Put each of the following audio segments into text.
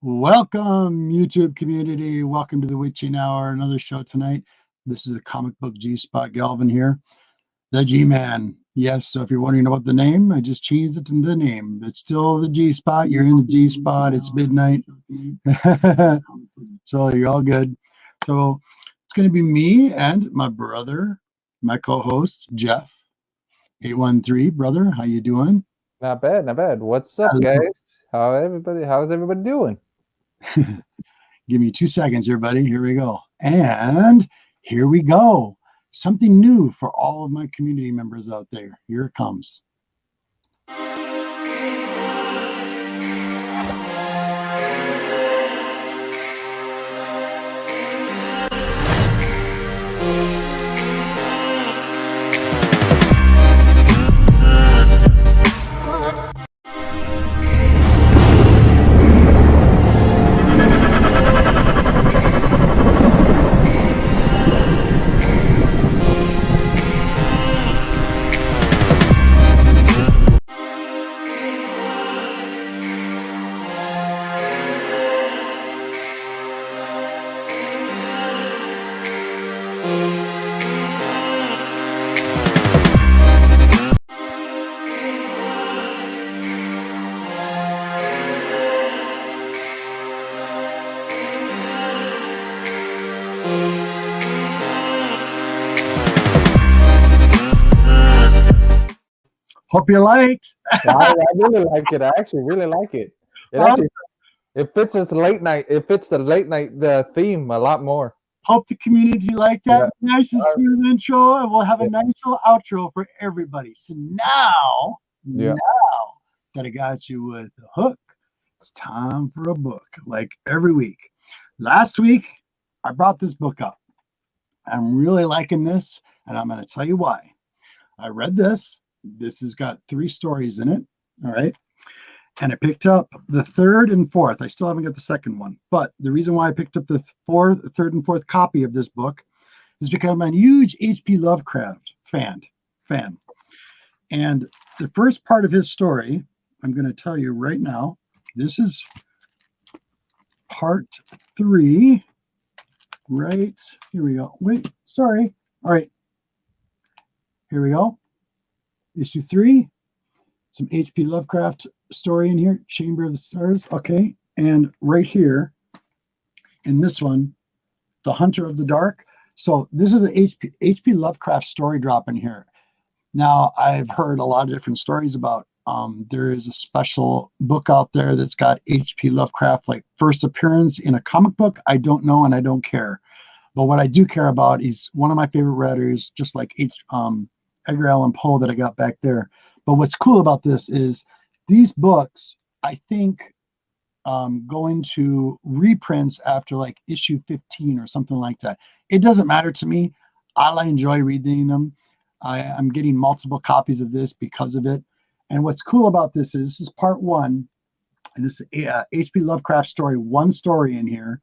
Welcome, YouTube community. Welcome to the Witching Hour, another show tonight. This is the comic book G-Spot Galvin here, the G-Man. Yes, so if you're wondering about the name, I just changed it to the name. It's still the G-Spot. You're in the G-Spot. It's midnight. So you're all good. So it's going to be me and my brother, my co-host, Jeff. 813, brother. How you doing? Not bad, not bad. What's up, Hello. guys? How's everybody doing? Give me 2 seconds, everybody. Here we go. And here we go. Something new for all of my community members out there. Here it comes. Hope you liked. I really like it. I actually really like it. It fits this late night. It fits the late night theme a lot more. Hope the community liked that. Yeah. Nice and smooth intro, and we'll have a nice little outro for everybody. So now that I got you with the hook, it's time for a book, like every week. Last week, I brought this book up. I'm really liking this, and I'm going to tell you why. I read this. This has got 3 stories in it. All right. And I picked up the 3rd and 4th. I still haven't got the 2nd one. But the reason why I picked up the 3rd and 4th copy of this book is because I'm a huge H.P. Lovecraft fan. And the first part of his story, I'm going to tell you right now. This is part 3. Right. Here we go. Wait, sorry. All right. Here we go. Issue 3. Some H.P. Lovecraft story in here. Chamber of the Stars. Okay. And right here in this one, The Hunter of the Dark. So this is an H.P. Lovecraft story drop in here. Now, I've heard a lot of different stories about there is a special book out there that's got H.P. Lovecraft, like first appearance in a comic book. I don't know, and I don't care. But what I do care about is one of my favorite writers, just like Edgar Allan Poe that I got back there. But what's cool about this is these books, I think, go into reprints after like issue 15 or something like that. It doesn't matter to me. I enjoy reading them. I'm getting multiple copies of this because of it. And what's cool about this is part 1. And this is H.P. Lovecraft story, 1 story in here.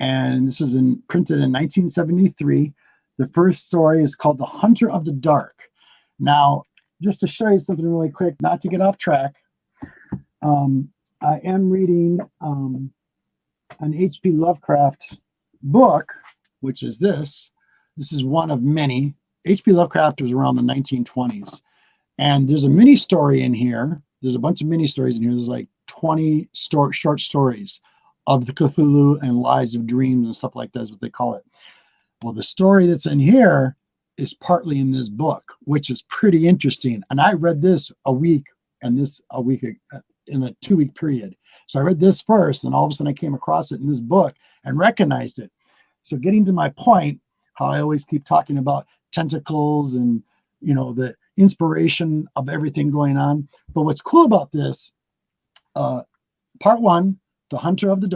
And this is printed in 1973. The first story is called The Hunter of the Dark. Now, just to show you something really quick, not to get off track, I am reading an H.P. Lovecraft book, which is this. This is one of many. H.P. Lovecraft was around the 1920s. And there's a mini story in here. There's a bunch of mini stories in here. There's like 20 short stories of the Cthulhu and Lies of Dreams and stuff like that is what they call it. Well, the story that's in here is partly in this book, which is pretty interesting. And I read this a week and this a week in a 2-week period. So I read this first, and all of a sudden I came across it in this book and recognized it. So getting to my point, how I always keep talking about tentacles and, you know, the inspiration of everything going on. But what's cool about this, part 1, The Hunter of the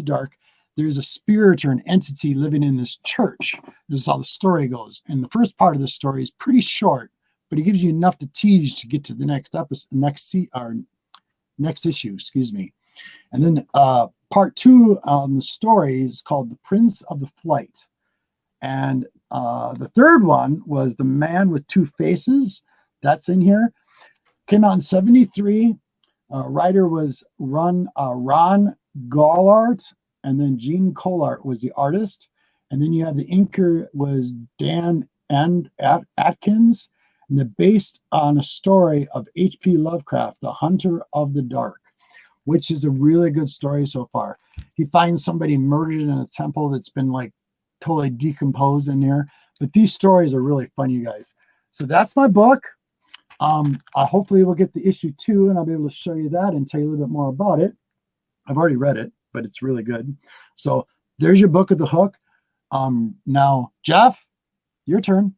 Dark, there's a spirit or an entity living in this church. This is how the story goes. And the first part of the story is pretty short, but it gives you enough to tease to get to the next episode, next issue, excuse me. And then part 2 on the story is called The Prince of the Flight. And the 3rd one was The Man with Two Faces. That's in here. Came out in 73. Writer was Ron Gallart, and then Gene Colart was the artist. And then you have the inker was Dan and Atkins, and they're based on a story of H.P. Lovecraft, The Hunter of the Dark, which is a really good story so far. He finds somebody murdered in a temple that's been like totally decomposed in there. But these stories are really fun, you guys. So that's my book. I hopefully will get the issue 2 and I'll be able to show you that and tell you a little bit more about it. I've already read it, but it's really good. So there's your book of the hook. Now, Jeff, your turn.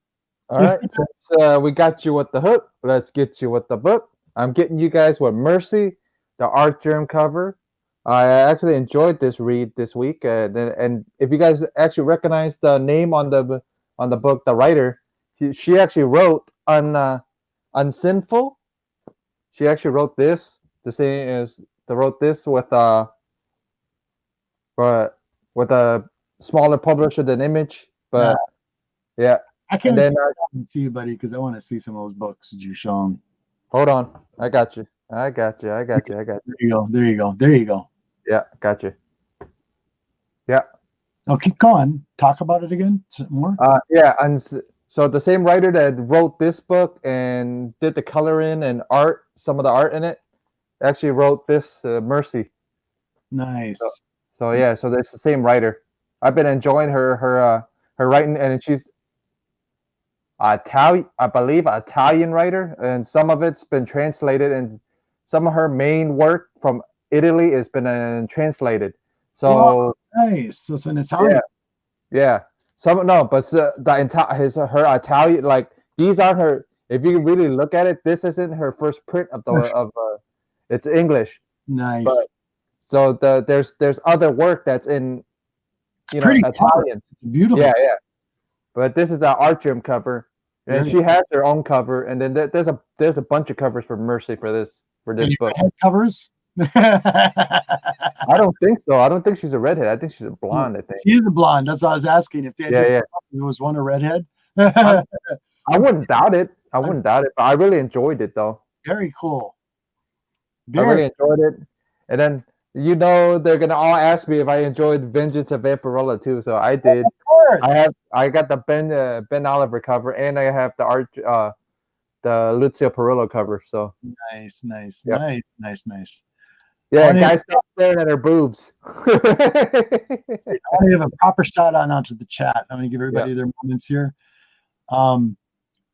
All right, since we got you with the hook, let's get you with the book. I'm getting you guys with Mercy, the Art Germ cover. I actually enjoyed this read this week, and if you guys actually recognize the name on the book, the writer, she actually wrote on Unsinful. She actually wrote this. The same as wrote this with a smaller publisher than Image, but yeah. I can't see you, buddy, because I want to see some of those books that you shown. Hold on, I got you. There you go. Yeah, got you. Yeah. Oh, keep going. Talk about it again. Some more. Yeah, and so the same writer that wrote this book and did the coloring and art, some of the art in it, actually wrote this Mercy. Nice. So yeah, so that's the same writer. I've been enjoying her writing, and she's Italian, I believe, Italian writer, and some of it's been translated, and some of her main work from Italy has been translated. So nice. So it's an Italian. Yeah. Her Italian, like, these aren't her. If you really look at it, this isn't her first print of it's English. Nice. But, so there's other work that's in Italian. It's beautiful. Yeah. But this is the Art Germ cover, and she has her own cover, and then there's a bunch of covers for Mercy for this book. Head covers? I don't think so. I don't think she's a redhead. I think she's a blonde. I think she's a blonde. That's what I was asking. If there was one a redhead. I wouldn't doubt it. But I really enjoyed it, though. Very cool. I really enjoyed it, and then they're gonna all ask me if I enjoyed Vengeance of Vampirella too. So I did. I got the Ben Oliver cover, and I have the art the Lucio Perillo cover. So nice. Yeah, guys, stop staring at her boobs. I want to give a proper shout out onto the chat. I'm going to give everybody their moments here.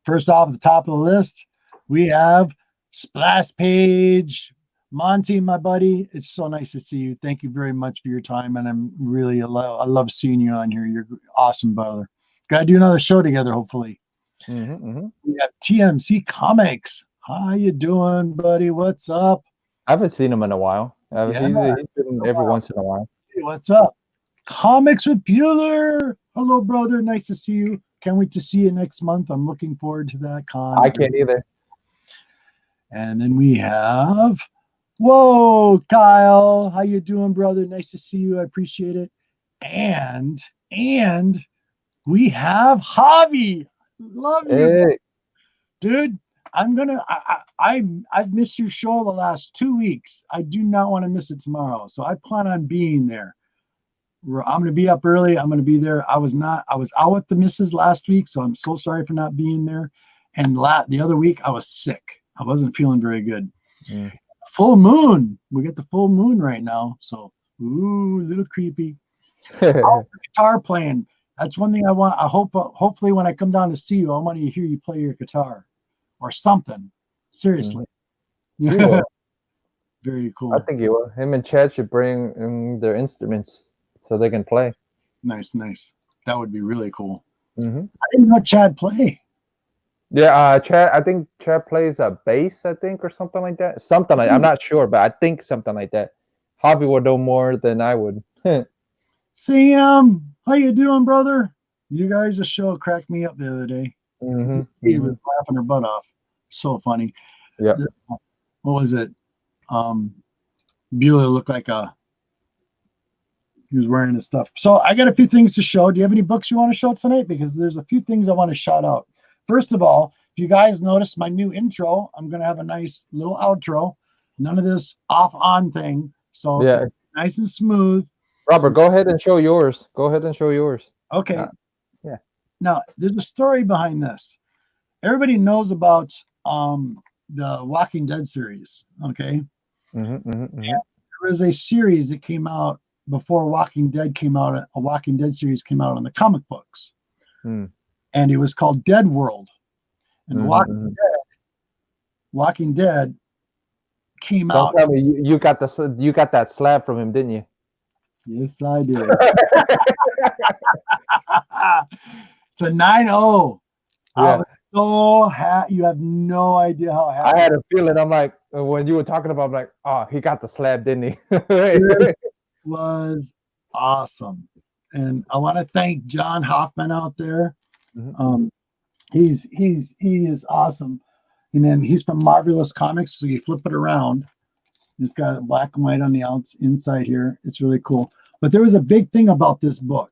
First off, at the top of the list, we have Splash Page. Monty, my buddy, it's so nice to see you. Thank you very much for your time, and I love seeing you on here. You're awesome, brother. Got to do another show together, hopefully. We have TMC Comics. How you doing, buddy? What's up? I haven't seen him in a while. He's been every once in a while. Hey, what's up? Comics with Bueller. Hello, brother. Nice to see you. Can't wait to see you next month. I'm looking forward to that con. I can't either. And then we have, whoa, Kyle. How you doing, brother? Nice to see you. I appreciate it. And we have Javi. Love you, dude. I've missed your show the last 2 weeks. I do not want to miss it tomorrow. So I plan on being there. I'm going to be up early. I'm going to be there. I was out with the missus last week, so I'm so sorry for not being there. And the other week I was sick. I wasn't feeling very good. Full moon. We get the full moon right now. So, a little creepy. Guitar playing. That's one thing I want. Hopefully when I come down to see you, I want to hear you play your guitar. Or something. Seriously. Very cool. I think you will. Him and Chad should bring their instruments so they can play. Nice. That would be really cool. I didn't know Chad play. Yeah, Chad. I think Chad plays a bass, I think, or something like that. I'm not sure, but I think something like that. Javi would know more than I would. Sam, how you doing, brother? You guys' show cracked me up the other day. He was laughing her butt off. So funny. Yeah. What was it? Bueller looked like he was wearing his stuff. So I got a few things to show. Do you have any books you want to show tonight? Because there's a few things I want to shout out. First of all, if you guys notice my new intro, I'm going to have a nice little outro. none of this off-on thing. So Yeah. nice and smooth. Robert, go ahead and show yours. Go ahead and show yours. Okay. Yeah. Now, there's a story behind this. Everybody knows about the Walking Dead series. Okay. There was a series that came out before Walking Dead came out. A Walking Dead series came out on the comic books, and it was called Dead World. And the Walking Dead came Don't out. tell me you got that slab from him, didn't you? Yes, I did. It's a 9-0. Yeah. I was so happy. You have no idea how happy I had a feeling. I'm like, when you were talking about, I'm like, oh, he got the slab, didn't he? It was awesome. And I want to thank John Hoffman out there. He is awesome. And then he's from Marvelous Comics. So you flip it around. It's got black and white on the inside here. It's really cool. But there was a big thing about this book.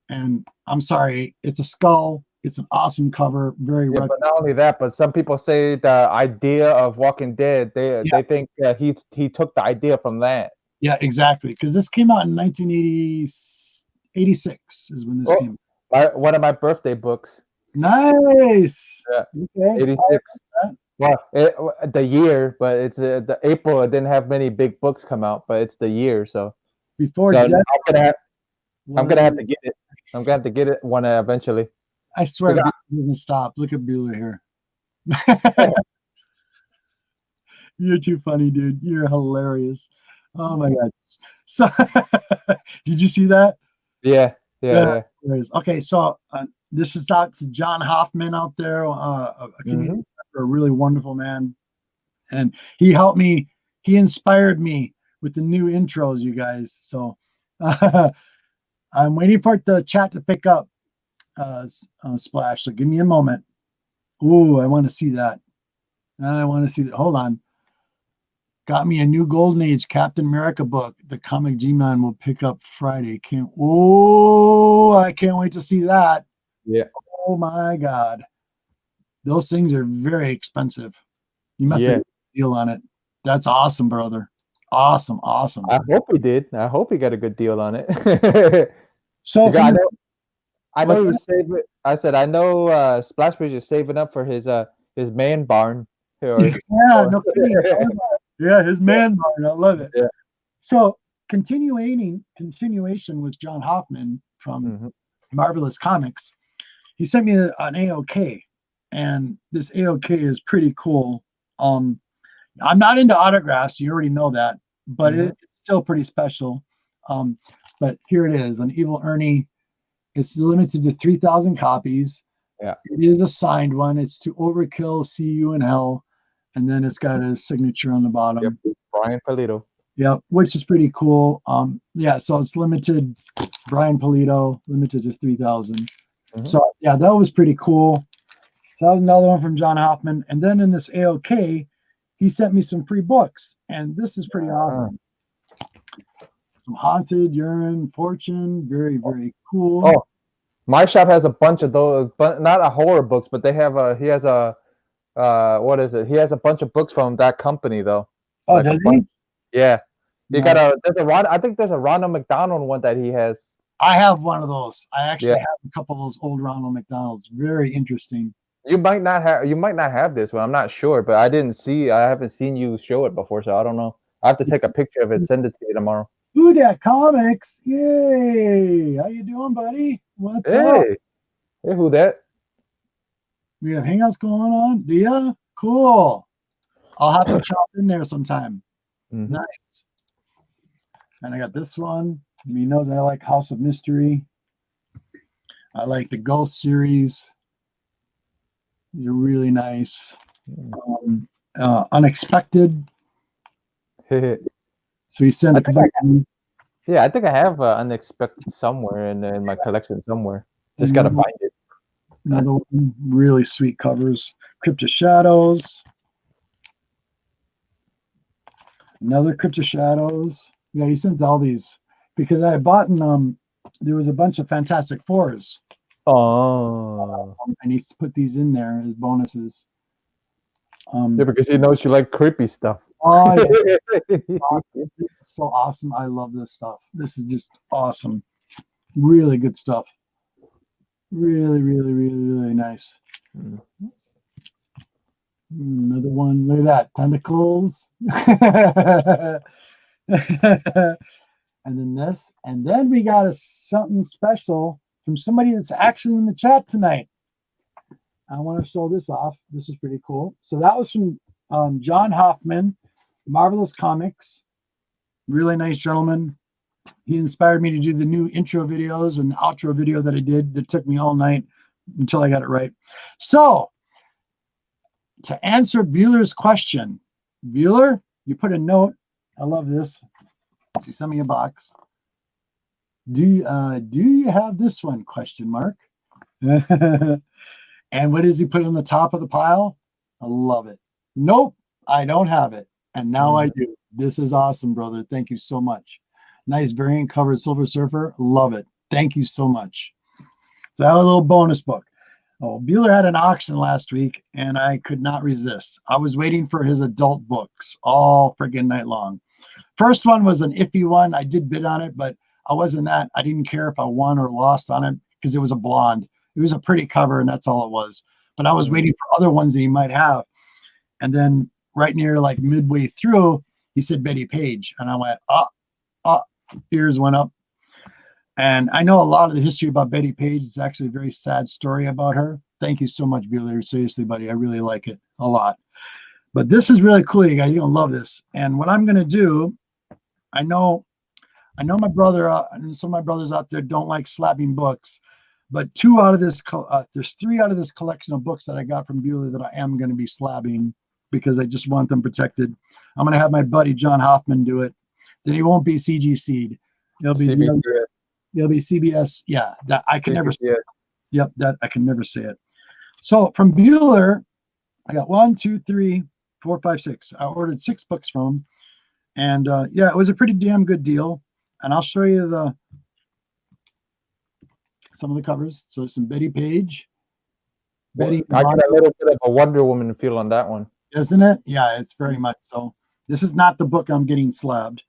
And I'm sorry, it's a skull. It's an awesome cover. Very yeah, but not only that, but some people say the idea of Walking Dead, they think he took the idea from that. Yeah, exactly. Because this came out in 1986 is when this came out. One of my birthday books. Nice. Yeah. Okay. 86. Well, the year, but it's the April. It didn't have many big books come out, but it's the year. So before I'm gonna have to get it. I'm gonna have to get it one eventually. I swear it doesn't stop. Look at Bueller here. You're too funny, dude. You're hilarious. Oh my God. So did you see that? Yeah. Okay, so this is John Hoffman out there, a community member, a really wonderful man. And he helped me, he inspired me with the new intros, you guys. So I'm waiting for the chat to pick up. Splash. So give me a moment. Ooh, I want to see that. Hold on. Got me a new Golden Age Captain America book. The comic G-Man will pick up Friday. I can't wait to see that. Yeah. Oh my God. Those things are very expensive. You must have a deal on it. That's awesome, brother. Awesome. I hope he did. I hope he got a good deal on it. So I know he's saving. I said I know Splashbridge is saving up for his man barn. No kidding. Yeah, his man barn. I love it. Yeah. So continuation with John Hoffman from Marvelous Comics. He sent me an AOK, and this AOK is pretty cool. I'm not into autographs. You already know that, but it's still pretty special. But here it is, an Evil Ernie. It's limited to 3,000 copies. Yeah. It is a signed one. It's to Overkill, See You in Hell. And then it's got his signature on the bottom. Yep. Brian Polito. Yep, which is pretty cool. So it's limited. Brian Polito, limited to 3,000. So yeah, that was pretty cool. So that was another one from John Hoffman. And then in this AOK, he sent me some free books. And this is pretty awesome. Some Haunted, Urine, Fortune. Very, very cool. Oh, my shop has a bunch of those, but not a horror books, but he has a what is it? He has a bunch of books from that company though. Oh, like does he? Yeah. You got I think there's a Ronald McDonald one that he has. I have one of those. I actually have a couple of those old Ronald McDonalds. Very interesting. You might not have this one. I'm not sure, but I haven't seen you show it before, so I don't know. I have to take a picture of it, send it to you tomorrow. Who Dat Comics? Yay! How you doing, buddy? What's up? Hey, who that? We have hangouts going on. Do ya? Cool. I'll have to chop in there sometime. Nice. And I got this one. He knows I like House of Mystery. I like the Ghost series. You're really nice. Unexpected. So he sent it back. I think I have Unexpected somewhere in my collection somewhere. Just gotta find it. Another one, really sweet covers. Crypt of Shadows. Another Crypt of Shadows. Yeah, he sent all these because I bought there was a bunch of Fantastic Fours. Oh. And he put these in there as bonuses. Yeah, because he knows you like creepy stuff. Oh, yeah. Awesome. It's so awesome. I love this stuff. This is just awesome. Really good stuff. Really, really, really, really nice. Another one. Look at that. Tentacles. And then this. And then we got something special from somebody that's actually in the chat tonight. I want to show this off. This is pretty cool. So that was from John Hoffman, Marvelous Comics. Really nice gentleman. He inspired me to do the new intro videos and outro video that I did that took me all night until I got it right. So to answer Bueller's question, Bueller, you put a note. I love this. She sent me a box. Do you have this one? Question mark. And what does he put on the top of the pile? I love it. Nope, I don't have it. And now I do. This is awesome, brother. Thank you so much. Nice variant cover Silver Surfer. Love it. Thank you so much. So I have a little bonus book. Oh, Bueller had an auction last week, and I could not resist. I was waiting for his adult books all friggin' night long. First one was an iffy one. I did bid on it, but I didn't care if I won or lost on it because it was a blonde. It was a pretty cover, and that's all it was. But I was waiting for other ones that he might have. And then right near like midway through, he said Betty Page. And I went, ears went up. And I know a lot of the history about Betty Page. It's actually a very sad story about her. Thank you so much, Bueller. Seriously, buddy. I really like it a lot. But this is really cool, you guys. You're going to love this. And what I'm going to do, I know my brother and some of my brothers out there don't like slabbing books, but there's 3 out of this collection of books that I got from Bueller that I am going to be slabbing because I just want them protected. I'm going to have my buddy John Hoffman do it. Then he won't be CGC'd. It'll be CBS. Yeah, that I can never say it. Yep, that I can never say it. So from Bueller, I got 1, 2, 3, 4, 5, 6. I ordered 6 books from him. And yeah, it was a pretty damn good deal. And I'll show you some of the covers. So some Betty Page. I got a little bit of a Wonder Woman feel on that one. Isn't it? Yeah, it's very much so. This is not the book I'm getting slabbed.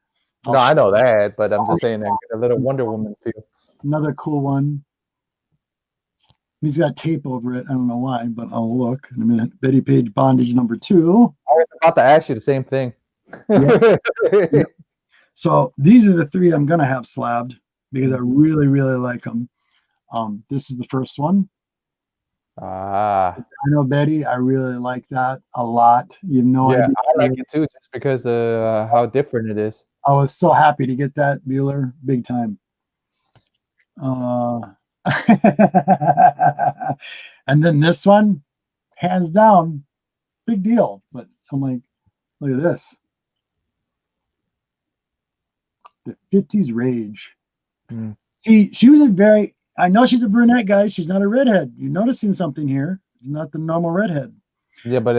I know that, but I'm just saying I get a little Wonder Woman feel. Another cool one. He's got tape over it. I don't know why, but I'll look in a minute. Betty Page Bondage number 2. I was about to ask you the same thing. Yeah. Yeah. So these are the 3 I'm going to have slabbed because I really, really like them. This is the first one. I know, Betty. I really like that a lot. You know, yeah, I like it too, just because of how different it is. I was so happy to get that, Bueller, big time. And then this one, hands down, big deal. But I'm like, look at this. The 50s Rage. See, she was I know she's a brunette, guys. She's not a redhead. You're noticing something here. It's not the normal redhead. Yeah, but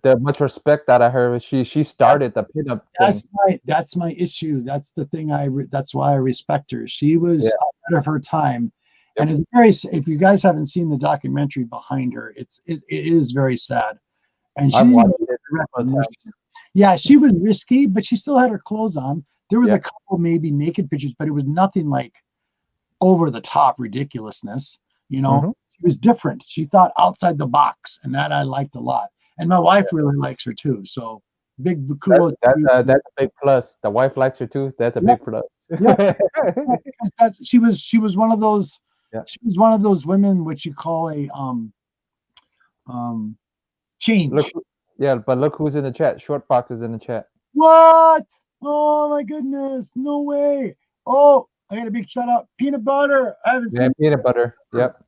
there's much respect out of her. She started the pinup thing. That's my issue. That's the thing. That's why I respect her. She was ahead of her time, and it's very. If you guys haven't seen the documentary behind her, it is very sad. And she, she was risky, but she still had her clothes on. There was a couple maybe naked pictures, but it was nothing like over the top ridiculousness. You know. She was different. She thought outside the box, and that I liked a lot. And my wife really likes her too. So big cool. That's a big plus. The wife likes her too. That's a big plus. She was one of those. Yeah. She was one of those women which you call a change. But look who's in the chat. Short Box is in the chat. What? Oh my goodness! No way! Oh, I got a big shout out. Peanut Butter. I haven't seen Peanut Butter. Yep.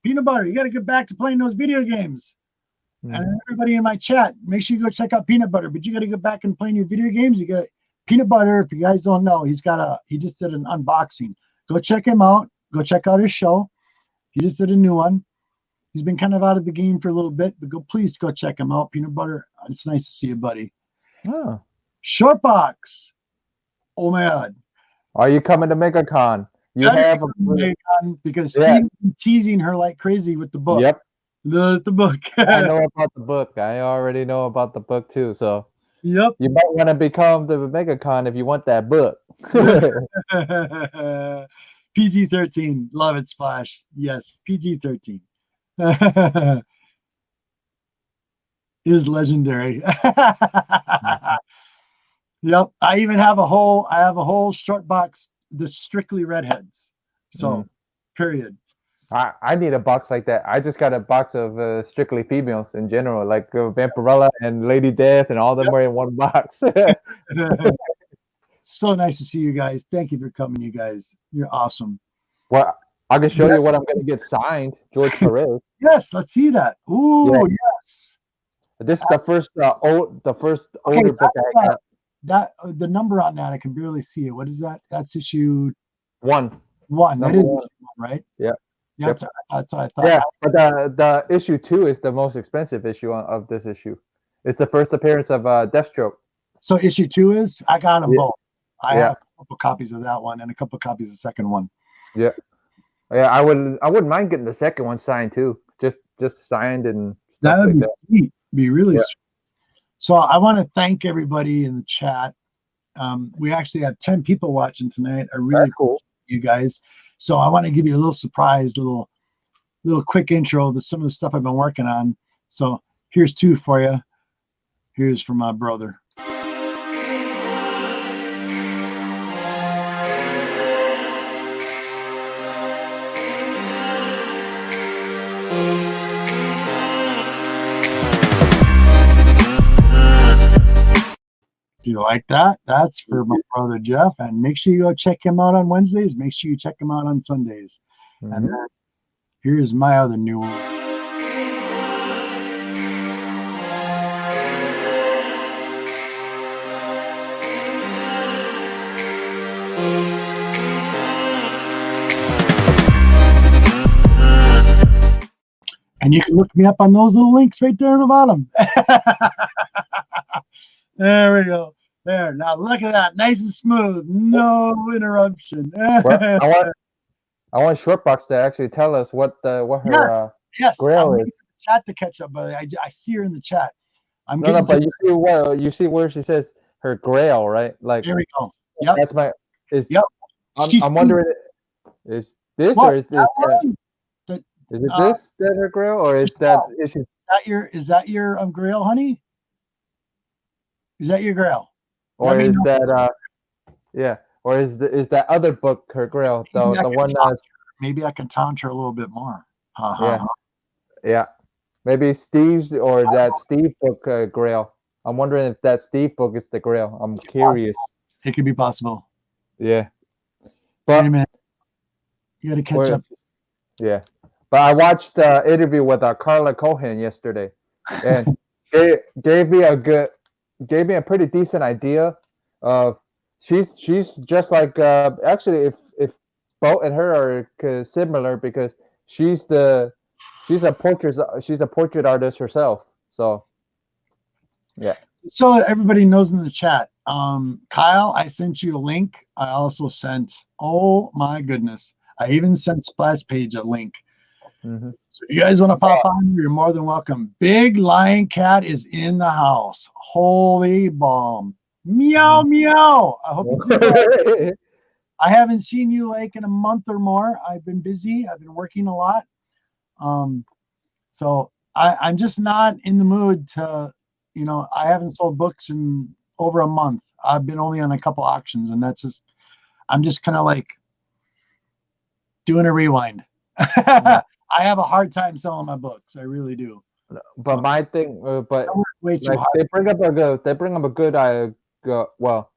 Peanut Butter, you got to get back to playing those video games. And everybody in my chat, make sure you go check out Peanut Butter. But you got to get back and playing your video games. You got Peanut Butter. If you guys don't know, he just did an unboxing. Go check him out. Go check out his show. He just did a new one. He's been kind of out of the game for a little bit, but please go check him out. Peanut Butter. It's nice to see you, buddy. Oh. Short Box. Oh my God. Are you coming to MegaCon? You have because Steve's been teasing her like crazy with the book. Yep. The book. I know about the book. I already know about the book too. So Yep. You might want to become the MegaCon if you want that book. PG-13. Love it, Splash. Yes, PG-13. Is legendary. Yep. I have a whole short box, the strictly redheads. So period. I need a box like that. I just got a box of strictly females in general, like Vampirella and Lady Death, and all them were in one box. So nice to see you guys. Thank you for coming, you guys. You're awesome. Well, I can show you what I'm going to get signed, George Perez. Yes, let's see that. Ooh, yes. This is the first older book I got. That the number on that, I can barely see it. What is that? That's issue 1. That is issue 1, right? Yeah. Yeah, that's what I thought. Yeah, but the issue 2 is the most expensive issue of this issue. It's the first appearance of Deathstroke. So issue 2 is? I got them both. I have a couple copies of that one and a couple copies of the second one. Yeah. Yeah, I wouldn't mind getting the second one signed too. Just signed and stuff. That would be sweet. Be really sweet. So I want to thank everybody in the chat. We actually have 10 people watching tonight. I really cool you guys. So I want to give you a little surprise, little quick intro to some of the stuff I've been working on. So here's 2 for you. Here's from my brother. Do you like that? That's for my brother Jeff. And make sure you go check him out on Wednesdays. Make sure you check him out on Sundays. And then here's my other new one. And you can look me up on those little links right there in the bottom. There we go. There. Now look at that. Nice and smooth. No interruption. Well, I want Shortbox to actually tell us what her grail is. Chat to catch up, but I see her in the chat. But you see where she says her grail, right? Like there we go. Yep. That's my Yep. I'm wondering, is this or is this is it this that her grail, or is that is that your grail, honey? Is that your grail? Or is that or is that other book her grail? The one that's maybe I can taunt her a little bit more. Yeah. Maybe Steve's or that Steve book grail. I'm wondering if that Steve book is the grail. I'm curious. It could be possible. Yeah. But wait a minute. You gotta catch up. Yeah. But I watched the interview with Carla Cohen yesterday, and gave me a pretty decent idea of she's just like actually if Bo and her are similar, because she's a portrait artist herself. So yeah. So everybody knows in the chat, Kyle, I sent you a link. I also sent, oh my goodness, I even sent Splash Page a link. Mm-hmm. So you guys want to pop on? You're more than welcome. Big Lion Cat is in the house. Holy bomb. Meow, meow. I hope you I haven't seen you like in a month or more. I've been busy. I've been working a lot. So I'm just not in the mood to, I haven't sold books in over a month. I've been only on a couple auctions, and I'm just kind of like doing a rewind. I have a hard time selling my books. I really do. But my thing, way too hard. They bring up a good. Well,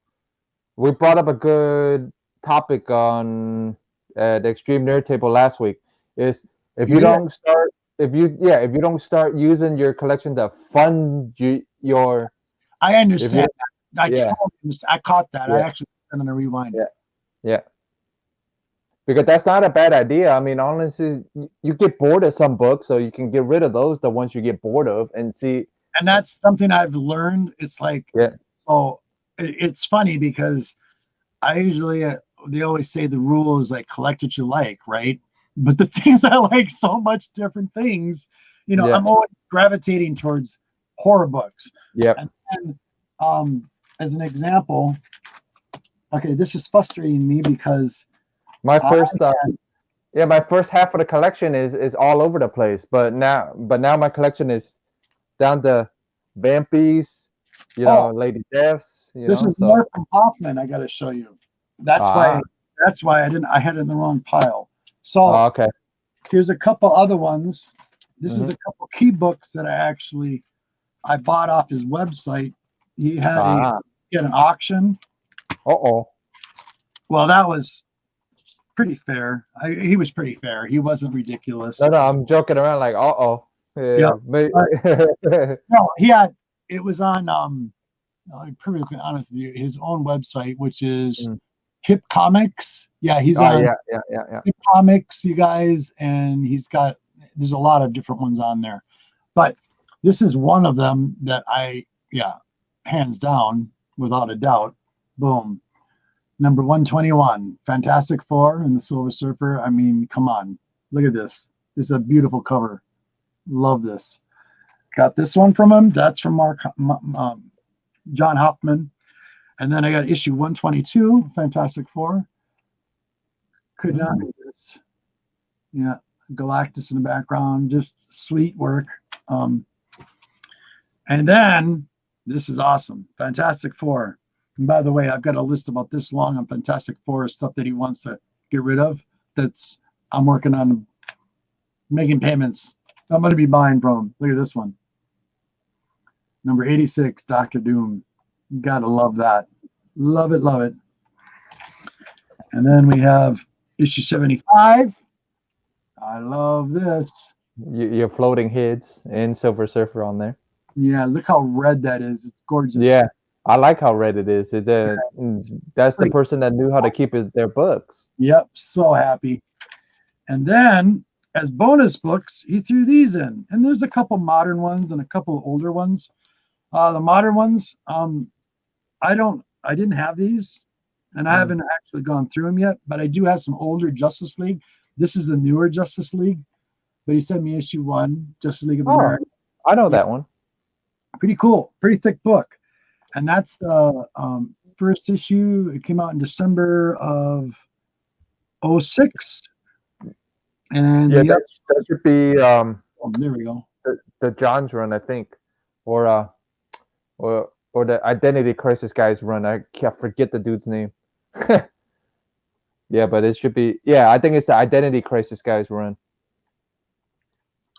we brought up a good topic on the Extreme Nerd Table last week. Is if you don't start using your collection to fund your. I understand. I caught that. Yeah. I actually did on a rewind. Yeah. Because that's not a bad idea. I mean, honestly, you get bored of some books, so you can get rid of those, the ones you get bored of, and see. And that's something I've learned. It's like, so it's funny because I usually, they always say the rule is like collect what you like, right? But the things I like so much different things, I'm always gravitating towards horror books. Yeah. And as an example, okay, this is frustrating me because My first I yeah, my first half of the collection is all over the place. But now my collection is down to Vampies, oh, Lady Deaths, this is so more from Hoffman. I got to show you. That's why. ah, That's why I didn't. I had it in the wrong pile. So okay. here's a couple other ones. This is Hmm. a couple key books that I bought off his website. He had Ah, an auction. uh-oh. Well, that was pretty fair. He was pretty fair. He wasn't ridiculous. No, I'm joking around like uh-oh. Yeah. Yeah, No, he had. It was on. I'll be perfectly honest with you. His own website, which is Mm. Hip Comics. Yeah, he's Oh on yeah. Hip Comics, you guys, and there's a lot of different ones on there, but this is one of them that hands down, without a doubt, boom, number 121, Fantastic Four and the Silver Surfer. I mean, come on, look at this. This is a beautiful cover. Love this. Got this one from him. That's from John Hoffman. And then I got issue 122, Fantastic Four. Could not resist. Yeah, Galactus in the background, just sweet work. And then this is awesome, Fantastic Four. And by the way, I've got a list about this long on Fantastic Four, stuff that he wants to get rid of. I'm working on making payments. I'm going to be buying from him. Look at this one, number 86, Doctor Doom. You gotta love that. Love it, love it. And then we have issue 75. I love this. Your floating heads and Silver Surfer on there. Yeah, look how red that is. It's gorgeous. Yeah, I like how red it is. That's the person that knew how to keep their books. Yep, so happy. And then as bonus books, he threw these in. And there's a couple modern ones and a couple older ones. The modern ones, I didn't have these, and I haven't actually gone through them yet, but I do have some older Justice League. This is the newer Justice League, but he sent me issue 1, Justice League of America. I know that one. Pretty cool, pretty thick book. And that's the first issue. It came out in December of 06. And yeah, that should be there we go. The John's run, I think, or the Identity Crisis guy's run. I can't forget the dude's name. Yeah, but it should be. Yeah, I think it's the Identity Crisis guy's run.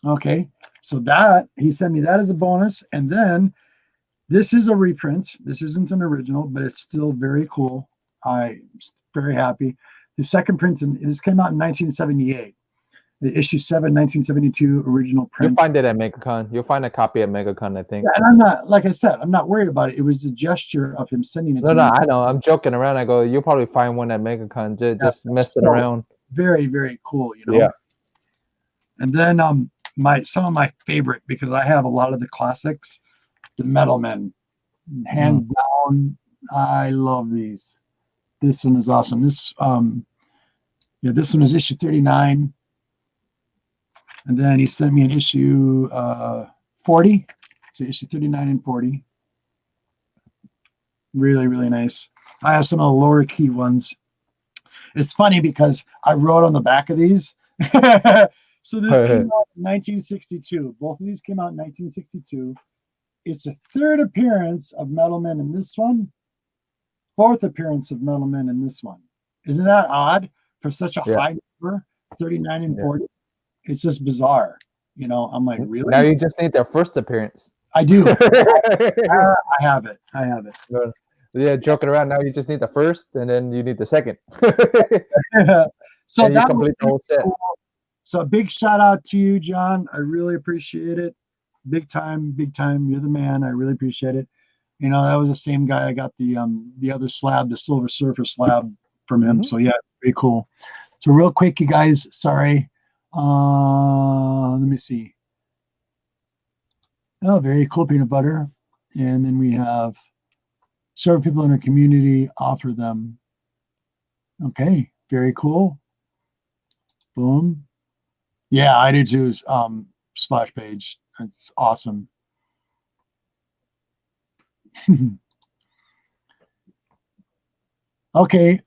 Okay, so that he sent me that as a bonus, and then this is a reprint. This isn't an original, but it's still very cool. I'm very happy. The second print, this came out in 1978. The issue 7, 1972 original print. You'll find it at MegaCon. You'll find a copy at MegaCon, I think. Yeah, and I'm not, like I said, I'm not worried about it. It was a gesture of him sending it to me. No, I know. I'm joking around. I go, you'll probably find one at MegaCon. Just messing around. Very, very cool, Yeah. And then some of my favorite, because I have a lot of the classics, the Metal Men. Hands down, I love these. This one is awesome. This one is issue 39. And then he sent me an issue 40. So issue 39 and 40. Really, really nice. I have some of the lower key ones. It's funny because I wrote on the back of these. So this came out in 1962. Both of these came out in 1962. It's a third appearance of Metal Men in this one. Fourth appearance of Metal Men in this one. Isn't that odd for such a high number? 39 and 40. It's just bizarre. I'm like, really? Now you just need their first appearance. I do. I have it. Yeah, joking around. Now you just need the first, and then you need the second. So and you complete the whole set. Cool. So a big shout out to you, John. I really appreciate it. Big time. You're the man. I really appreciate it. That was the same guy. I got the other slab, the Silver Surfer slab from him. So yeah, pretty cool. So real quick, you guys, sorry. Let me see. Oh, very cool peanut butter. And then we have serve people in our community, offer them. Okay, very cool. Boom. Yeah, I do too. Splash page. It's awesome. Okay.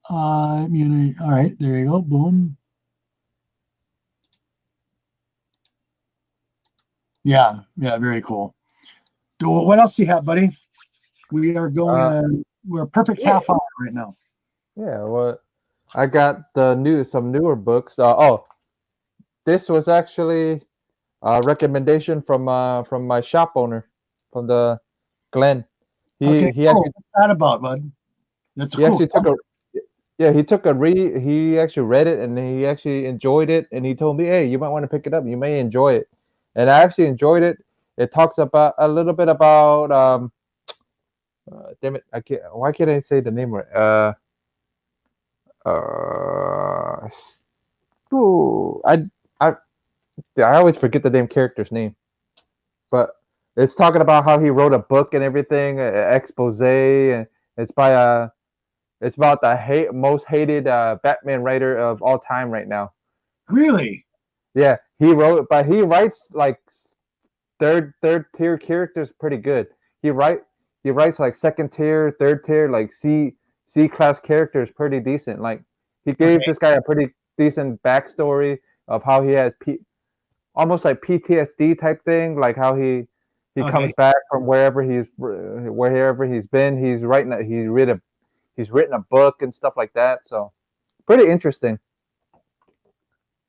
All right, there you go. Boom. Yeah, very cool. What else do you have, buddy? We are going Uh, to we're a perfect yeah, half hour right now. yeah. Well, I got some newer books. This was actually a recommendation from my shop owner, from the Glenn. Okay, He cool. actually What's that about, bud? That's he cool. actually took a yeah he took a read. He actually read it and he actually enjoyed it. And he told me, "Hey, you might want to pick it up. You may enjoy it." And I actually enjoyed it. It talks about a little bit about damn it, I can't. Why can't I say the name right? S- ooh, I I always forget the damn character's name, but it's talking about how he wrote a book and everything, expose, and it's by it's about the most hated Batman writer of all time right now. Really? Yeah, but he writes like third tier characters pretty good. He write he writes like second tier, third tier, like C class characters pretty decent. Like he gave Okay. this guy a pretty decent backstory of how he had almost like PTSD type thing, like how he Okay. comes back from wherever he's been. He's written a book and stuff like that. So pretty interesting.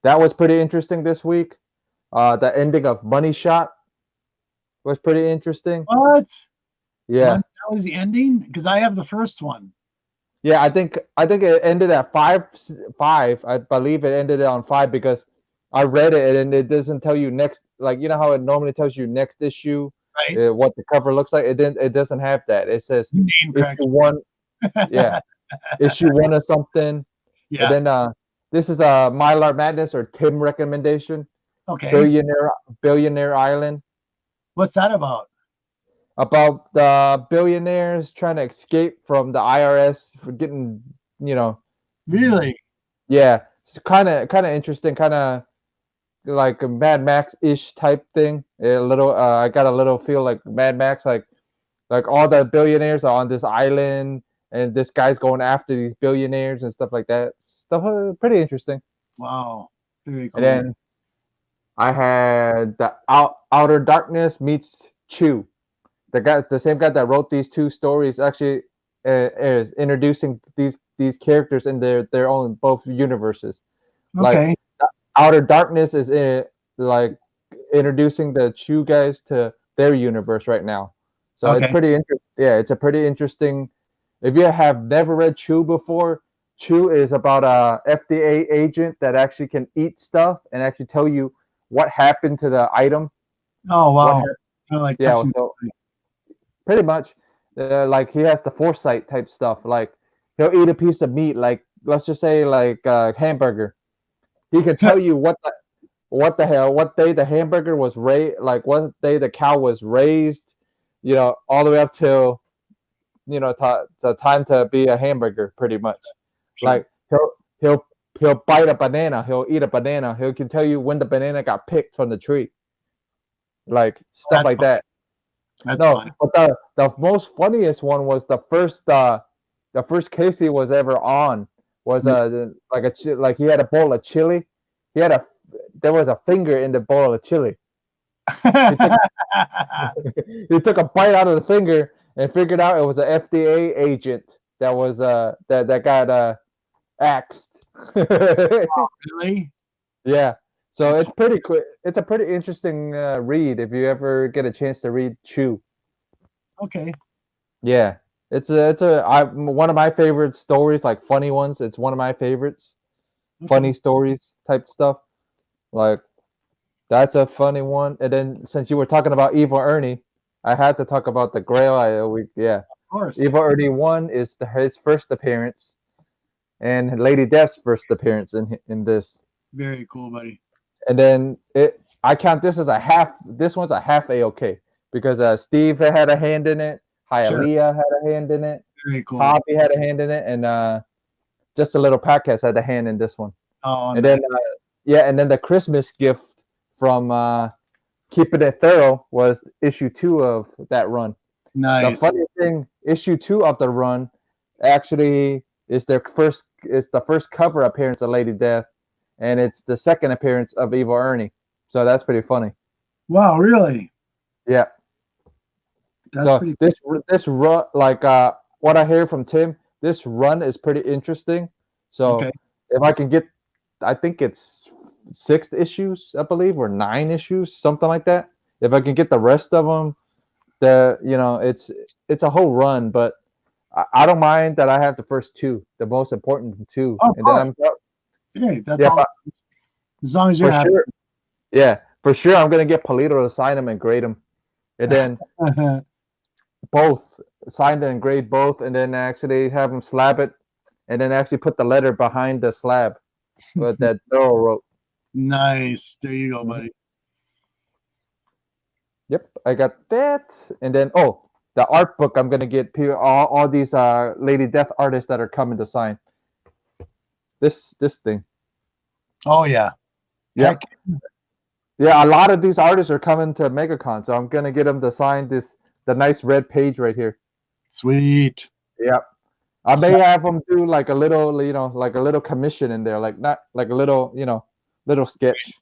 That was pretty interesting this week. The ending of Money Shot was pretty interesting. What? Yeah, That was the ending? Because I have the first one. yeah. I think it ended at five. I believe it ended on five because I read it and it doesn't tell you next. Like you know how it normally tells you next issue, Right? what the cover looks like. It doesn't have that. It says Name issue cracks. one. Yeah, issue one or something. And Yeah. then this is a Mylar Madness or Tim recommendation. Okay. Billionaire Island, What's that about? about the billionaires trying to escape from the IRS for getting, you know, Really? yeah, it's kind of interesting, kind of like a Mad Max ish type thing. A little, I got a little feel like Mad Max, like all the billionaires are on this island, and this guy's going after these billionaires and stuff like that. Stuff pretty interesting. Wow. Very And cool. then I had the Outer Darkness meets Chew. The same guy that wrote these two stories, actually is introducing these characters in their own both universes. Like Okay. Outer Darkness is like introducing the Chew guys to their universe right now. So it's Okay. pretty interesting. Yeah, it's a pretty interesting. If you have never read Chew before, Chew is about a FDA agent that actually can eat stuff and actually tell you what happened to the item. Oh, What wow. happened? I like Yeah, touching. so pretty much, like he has the foresight type stuff. Like he'll eat a piece of meat, like let's just say like a hamburger. He can tell you what the hell, what day the hamburger was raised, like what day the cow was raised, all the way up till the time to be a hamburger, pretty much. Sure. Like he'll bite a banana, he'll eat a banana, he can tell you when the banana got picked from the tree, like stuff That's like fun. that. That's No, fun. but the most funniest one was the first case he was ever on was like he had a bowl of chili. He had a There was a finger in the bowl of chili. He took he took a bite out of the finger and figured out it was an FDA agent that was that got axed. Really? Yeah. So That's it's pretty quick. It's a pretty interesting read if you ever get a chance to read Chew. okay. Yeah, one of my favorite stories, like funny ones. It's one of my favorites, Okay. funny stories type stuff. Like that's a funny one. And then since you were talking about Evil Ernie, I had to talk about the Grail. Yeah, Of course. Evil Ernie 1 is his first appearance, and Lady Death's first appearance in this. Very cool, buddy. And then I count this as a half. This one's a half A-OK because Steve had a hand in it. Sure. Hialeah had a hand in it. Very cool. Hobby had a hand in it, and just a little podcast had a hand in this one. Oh, And nice. then and then the Christmas gift from Keeping It Thorough was issue 2 of that run. The Nice. funny thing, issue 2 of the run actually is the first cover appearance of Lady Death, and it's the second appearance of Evil Ernie. So that's pretty funny. Wow, really? Yeah. That's So pretty this run, like what I hear from Tim, this run is pretty interesting. So okay. if I can get, I think it's 6 issues, I believe, or 9 issues, something like that. If I can get the rest of them, it's a whole run, but I don't mind that I have the first 2, the most important 2, Oh, of and then course. Hey, that's yeah, all. As long as you're for happy. sure, yeah, for sure, I'm gonna get Polito to sign them and grade them, and then both signed and grade both, and then actually have them slab it, and then actually put the letter behind the slab that Earl wrote. Nice. There you go, buddy. Yep, I got that, and then the art book. I'm gonna get all these Lady Death artists that are coming to sign this thing. Oh yeah. Yeah, Heck, yeah. A lot of these artists are coming to MegaCon, so I'm gonna get them to sign the nice red page right here. sweet. Yep. I may have them do like a little, like a little commission in there, like not like a little, little sketch,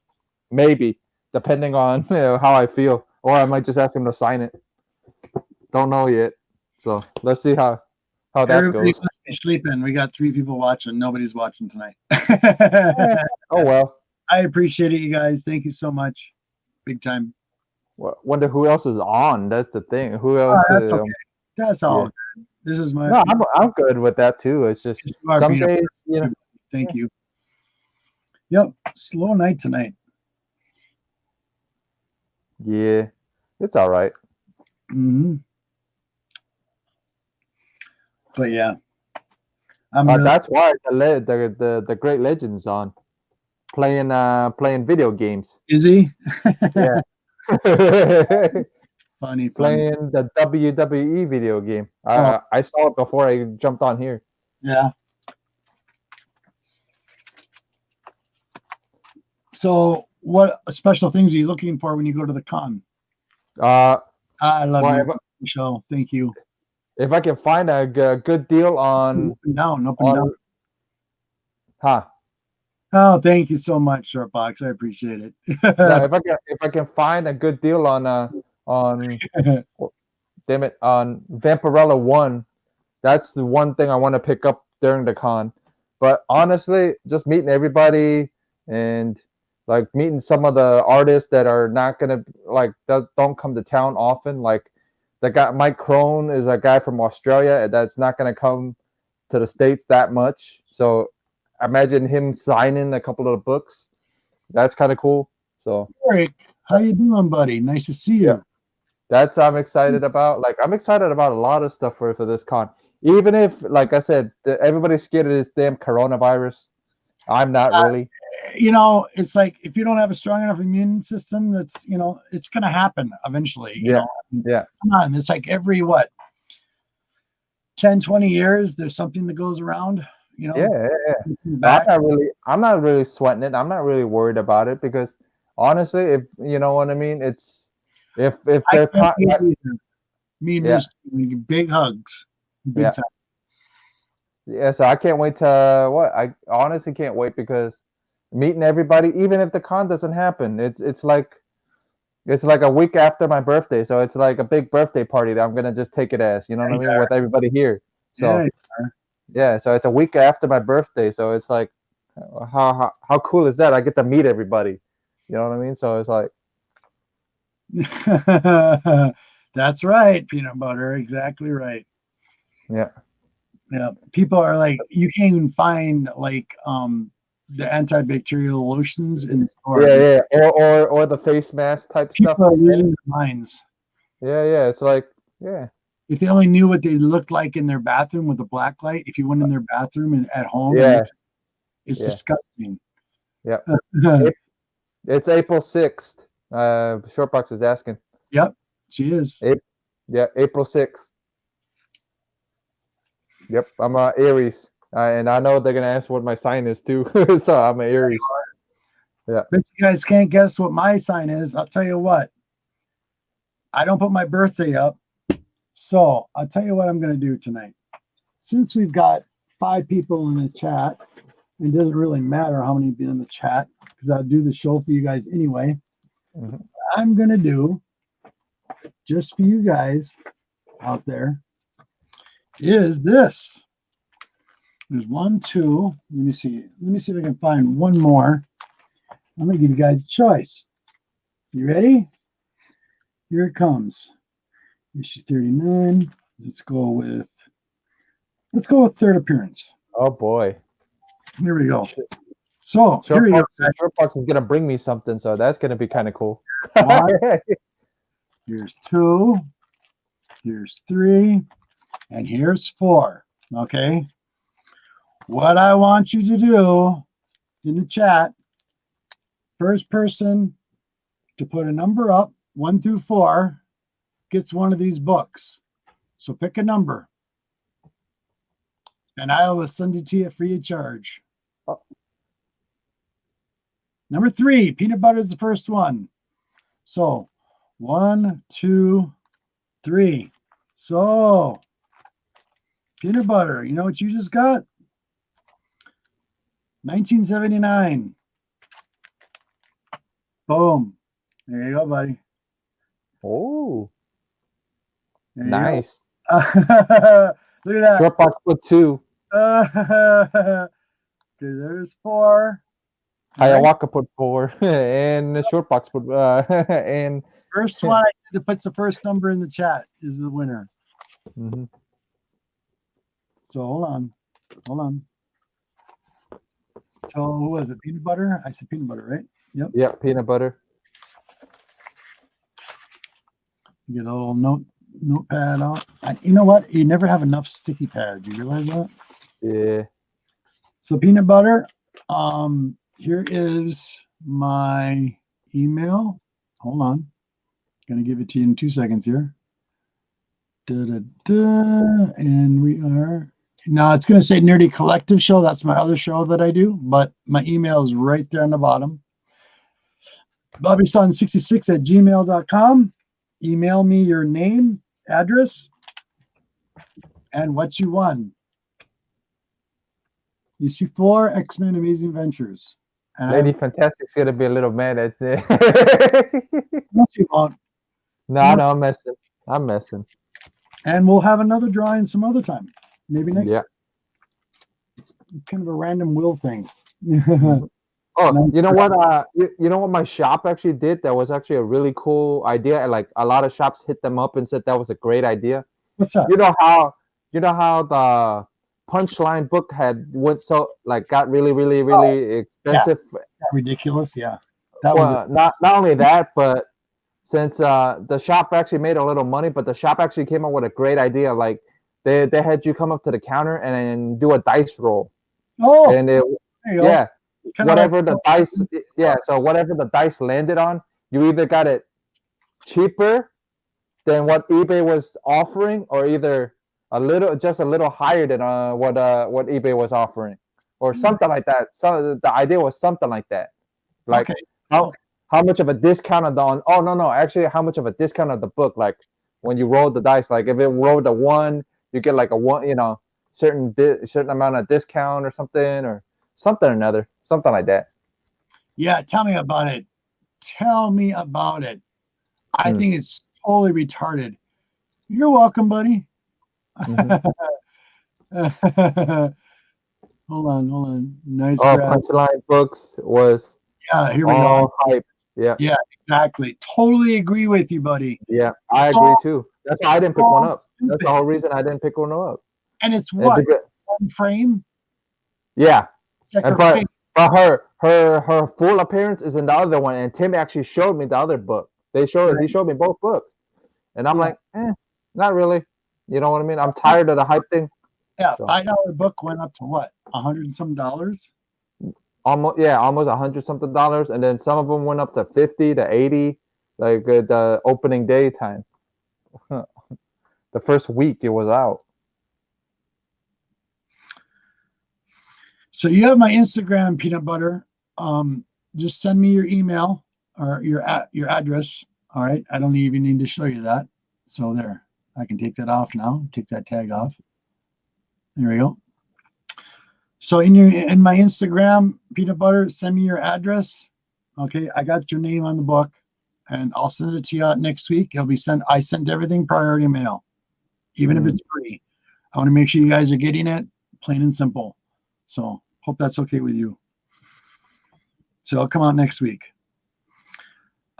maybe, depending on how I feel, or I might just ask him to sign it. Don't know yet, so let's see how that Everybody goes. must be sleeping. We got 3 people watching. Nobody's watching tonight. Oh well. I appreciate it, you guys. Thank you so much. Big time. Wonder who else is on. That's the thing. Who Oh, else? that's okay. That's all. Yeah. Good. This is my. No, I'm good with that too. It's just some days, Thank you. Yep. Slow night tonight. Yeah, it's all right. Mm-hmm. But yeah, I'm That's why the great legends on playing video games. Is he? Yeah. Funny. Playing the WWE video game. I saw it before I jumped on here. Yeah. So, what special things are you looking for when you go to the con? I love your show. Thank you. If I can find a good deal on up and down. Huh. Oh, thank you so much, Shortbox. I appreciate it. No, if I can find a good deal on damn it, on Vampirella 1, that's the one thing I want to pick up during the con. But honestly, just meeting everybody and like meeting some of the artists that are not gonna don't come to town often. Like the guy Mike Crone is a guy from Australia that's not gonna come to the States that much. So imagine him signing a couple of the books. That's kind of cool. So Eric, how you doing, buddy? Nice to see you. Yeah. That's I'm excited about. Like I'm excited about a lot of stuff for this con. Even if, like I said, everybody's scared of this damn coronavirus. I'm not really. It's like if you don't have a strong enough immune system, that's it's gonna happen eventually. Yeah. Come on, it's like every 10, 20 years, there's something that goes around. Yeah. I'm not really sweating it. I'm not really worried about it because honestly, if you know what I mean, it's if they're big hugs, big time. Yeah, so I can't wait to I honestly can't wait because meeting everybody, even if the con doesn't happen, it's like a week after my birthday, so it's like a big birthday party that I'm gonna just take it as, you know what I mean, with everybody here. So yeah, so it's a week after my birthday, so it's like how cool is that? I get to meet everybody, you know what I mean? So it's like that's right, peanut butter, exactly right. Yeah. People are like, you can't even find like the antibacterial lotions in the store. Yeah, or the face mask type People stuff. Are losing their minds. Yeah, it's like if they only knew what they looked like in their bathroom with a black light, if you went in their bathroom and at home, it's disgusting. Yeah. It's April 6th. Shortbox is asking. Yep, she is. April 6th. Yep, I'm Aries, and I know they're gonna ask what my sign is too. So I'm an Aries. Yeah. But you guys can't guess what my sign is. I'll tell you what. I don't put my birthday up, so I'll tell you what I'm gonna do tonight. since we've got 5 people in the chat, it doesn't really matter how many have been in the chat because I'll do the show for you guys anyway. Mhm. I'm going to do just for you guys out there is this. There's 1, 2. Let me see. Let me see if I can find one more. I'm going to give you guys a choice. You ready? Here it comes. Issue 39. Let's go with third appearance. Oh boy. Here we go. So here we go. Shortbox is gonna bring me something, so that's gonna be kind of cool. Here's 2. Here's 3. And here's 4. Okay. What I want you to do in the chat, first person to put a number up, 1 through 4, gets one of these books. So pick a number. And I will send it to you free of charge. Oh. Number 3, peanut butter is the first one. So 1, 2, 3. So peanut butter, you know what you just got? 1979. Boom. There you go, buddy. Oh, There you nice. go. Look at that. Shortbox put 2. Okay, there's 4. Hiawatha put 4, and the Shortbox put and First one I said that puts the first number in the chat is the winner. mm-hmm. So hold on. So who was it? Peanut butter? I said peanut butter, right? Yep. Yeah, peanut butter. Get a little notepad out. You know what? You never have enough sticky pads. You realize that? Yeah. So peanut butter. Here is my email. Hold on. Gonna give it to you in 2 seconds here. And we are now. It's gonna say Nerdy Collective Show. That's my other show that I do, but my email is right there on the bottom. BobbySon66@gmail.com. Email me your name, address, and what you won. Issue 4, X-Men Amazing Adventures. And Lady Fantastic's gonna be a little mad at it. No, she won't. No, I'm messing. And we'll have another drawing some other time. Maybe next. Yeah. It's kind of a random will thing. Oh, you know what? You know what my shop actually did? That was actually a really cool idea. And like a lot of shops hit them up and said that was a great idea. What's that? You know how the Punchline book got really expensive. Yeah. Ridiculous. Yeah. Not only that, but since the shop actually made a little money, but the shop actually came up with a great idea. Like they had you come up to the counter and do a dice roll. Oh, and it, yeah. Whatever the dice, so whatever the dice landed on, you either got it cheaper than what eBay was offering, or either a little higher than what eBay was offering, or something like that. So the idea was something like that, like how much of a discount actually how much of a discount of the book, like when you roll the dice, like if it rolled a 1, you get like a 1, certain amount of discount or something, or something or another, something like that. Yeah, tell me about it. I think it's totally retarded. You're welcome, buddy. Mm-hmm. Hold on. Nice. Punchline books was here we go. Hype. Yeah, exactly. Totally agree with you, buddy. Yeah, I agree too. That's why I didn't pick one up. That's the whole reason I didn't pick one up. And it's what? One frame? Yeah. But her full appearance is in the other one, and Tim actually showed me the other book. He showed me both books, and I'm like, not really. You know what I mean? I'm tired of the hype thing. Yeah, $5 book went up to what? $100 and some dollars. Almost $100 something, and then some of them went up to 50 to 80, like the opening day time. The first week it was out. So you have my Instagram, Peanut Butter. Just send me your email or your address. All right. I don't even need to show you that. So there, I can take that off now. Take that tag off. There we go. So in my Instagram, Peanut Butter, send me your address. Okay, I got your name on the book, and I'll send it to you next week. It'll be sent. I sent everything priority mail, even if it's free. I want to make sure you guys are getting it, plain and simple. So hope that's okay with you. So it'll come out next week.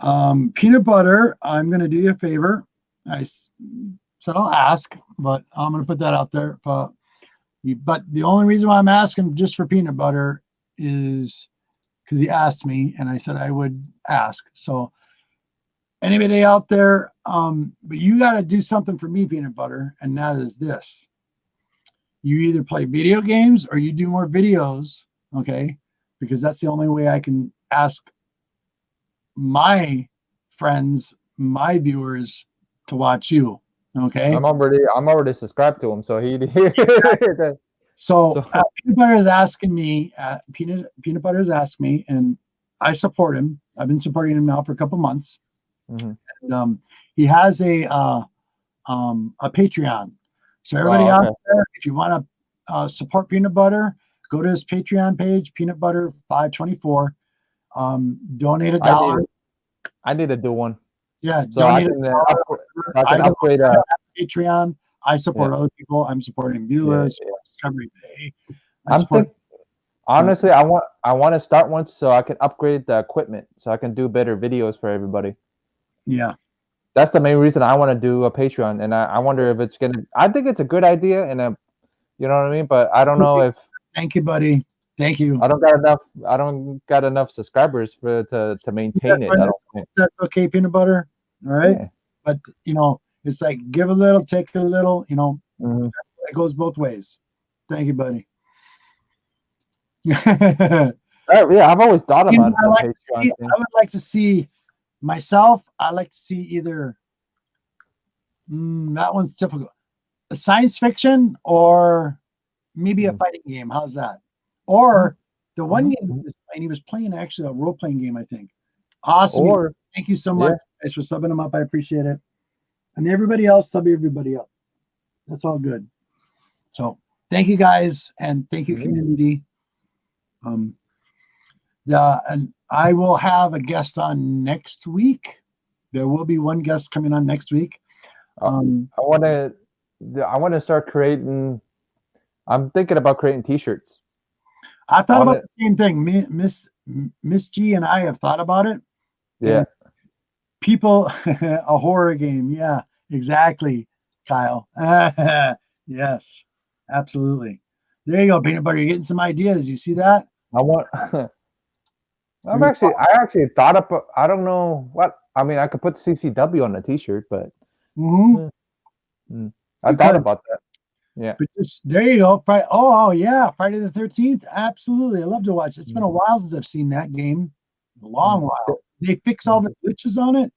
Peanut Butter, I'm going to do you a favor. I said I'll ask, but I'm going to put that out there. But the only reason why I'm asking just for Peanut Butter is because he asked me, and I said I would ask. So anybody out there, but you got to do something for me, Peanut Butter, and that is this. You either play video games or you do more videos, okay? Because that's the only way I can ask my friends, my viewers to watch you, okay? I'm already subscribed to him, so he. So Peanut Butter is asking me. Peanut Butter is asking me, and I support him. I've been supporting him now for a couple months. And, he has a Patreon. So everybody out there, if you want to support Peanut Butter, go to his Patreon page, Peanut Butter 524. Donate $1. I need to do one. Yeah, so I can upgrade Patreon. I support other people. I'm supporting viewers. Discovery Day. Honestly, I want to start one so I can upgrade the equipment so I can do better videos for everybody. Yeah, that's the main reason I want to do a Patreon, and I wonder if it's gonna. I think it's a good idea, and you know what I mean. But I don't know if. Thank you, buddy. Thank you. I don't got enough subscribers to maintain it. I don't think. That's okay, Peanut Butter. All right, but it's like give a little, take a little. It goes both ways. Thank you, buddy. Yeah, I've always thought about it. I would like to see myself. I like to see either that one's difficult, a science fiction or maybe a fighting game. How's that? Or the one game he was playing actually a role playing game. I think. Awesome. Thank you so much guys for subbing them up. I appreciate it. And everybody else, sub everybody up. That's all good. So thank you guys, and thank you community. And I will have a guest on next week. There will be one guest coming on next week. I want to start creating. I'm thinking about creating T-shirts. I thought about the same thing. Miss G and I have thought about it. Yeah. People, a horror game. Yeah, exactly, Kyle. Yes, absolutely. There you go, Peanut Butter. You're getting some ideas. You see that? I actually thought about. I don't know what. I mean, I could put CCW on a T-shirt, but I thought about that. Yeah. But there you go. Oh yeah, Friday the 13th. Absolutely, I love to watch. It's been a while since I've seen that game. A long while. They fix all the glitches on it.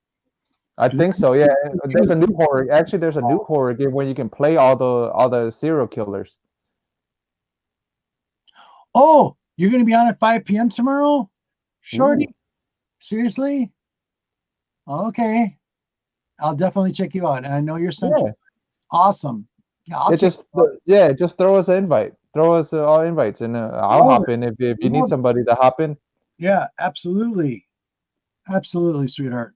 I think so. Yeah. There's a new horror. Actually, there's a new horror game where you can play all the serial killers. Oh, you're going to be on at 5 p.m. tomorrow, Shorty? Seriously? Okay. I'll definitely check you out. And I know you're central. Yeah. Awesome. Yeah, just throw us an invite. Throw us all invites, and I'll hop in if you need somebody to hop in. Yeah, absolutely. Absolutely, sweetheart.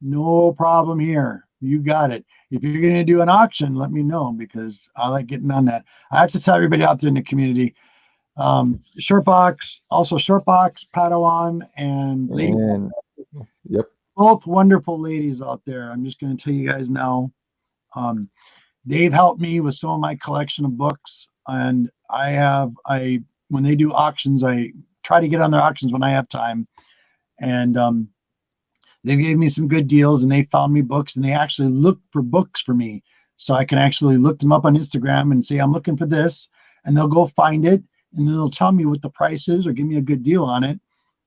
No problem here. You got it. If you're going to do an auction, let me know, because I like getting on that. I have to tell everybody out there in the community, Shortbox, Padawan, and Lady. Yep. Both wonderful ladies out there. I'm just going to tell you guys now. They've helped me with some of my collection of books, and when they do auctions, I try to get on their auctions when I have time. And they gave me some good deals, and they found me books, and they actually look for books for me. So I can actually look them up on Instagram and say, I'm looking for this, and they'll go find it, and then they'll tell me what the price is or give me a good deal on it.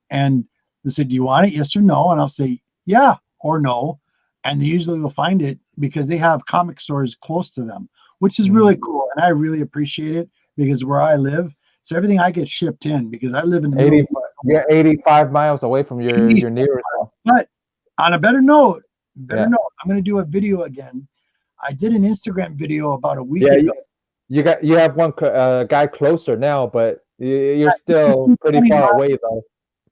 And they said, do you want it? Yes or no? And I'll say, yeah or no. And they usually will find it because they have comic stores close to them, which is really cool. And I really appreciate it, because where I live, so everything I get shipped in, because I live in the 85 miles away from your nearest house. But on a better note, I'm going to do a video again. I did an Instagram video about a week ago. you have one guy closer now, but you're still pretty 20 far miles, away though.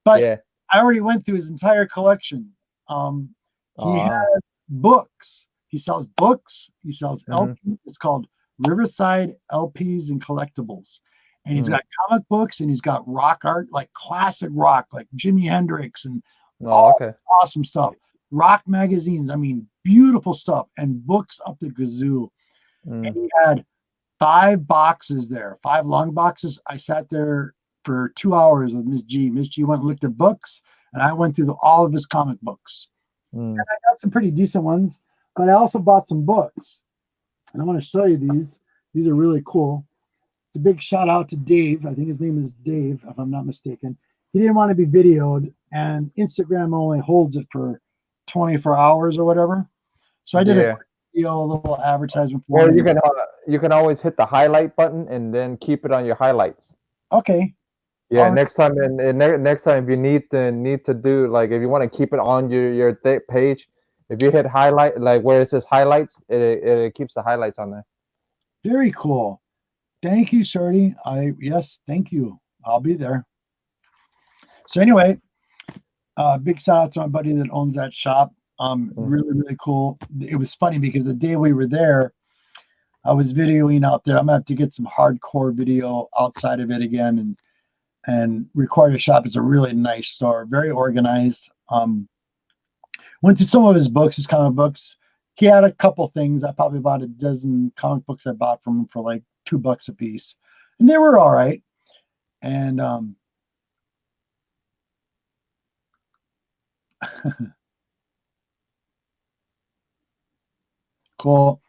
but Yeah. I already went through his entire collection. He Ah. has books. He sells books. He sells Mhm. LPs. It's called Riverside LPs and Collectibles. And he's Mm. got comic books and he's got rock art, like classic rock, like Jimi Hendrix and Oh, all okay. awesome stuff. Rock magazines, I mean, beautiful stuff, and books up the gazoo. And Mm. he had 5 boxes there, 5 long boxes. I sat there for 2 hours with Miss G. Miss G went and looked at books, and I went through all of his comic books. Mm. I got some pretty decent ones, but I also bought some books. And I want to show you these. These are really cool. It's a big shout out to Dave. I think his name is Dave, if I'm not mistaken. He didn't want to be videoed, and Instagram only holds it for 24 hours or whatever. So I did a Yeah. quick video, a little advertisement for Or him. you can always hit the highlight button and then keep it on your highlights. Okay. Yeah, All right. next time next time if you need to do, like, if you want to keep it on your page, if you hit highlight, like where it says highlights, it keeps the highlights on there. Very cool. Thank you, Shorty. Yes, thank you. I'll be there. So anyway, big shout out to my buddy that owns that shop. Really, really cool. It was funny because the day we were there, I was videoing out there. I'm gonna have to get some hardcore video outside of it again and record a shop. It's a really nice store, very organized. Went to some of his books, his comic books. He had a couple things. I probably bought a dozen comic books I bought from him for like $2 a piece, and they were all right. And cool.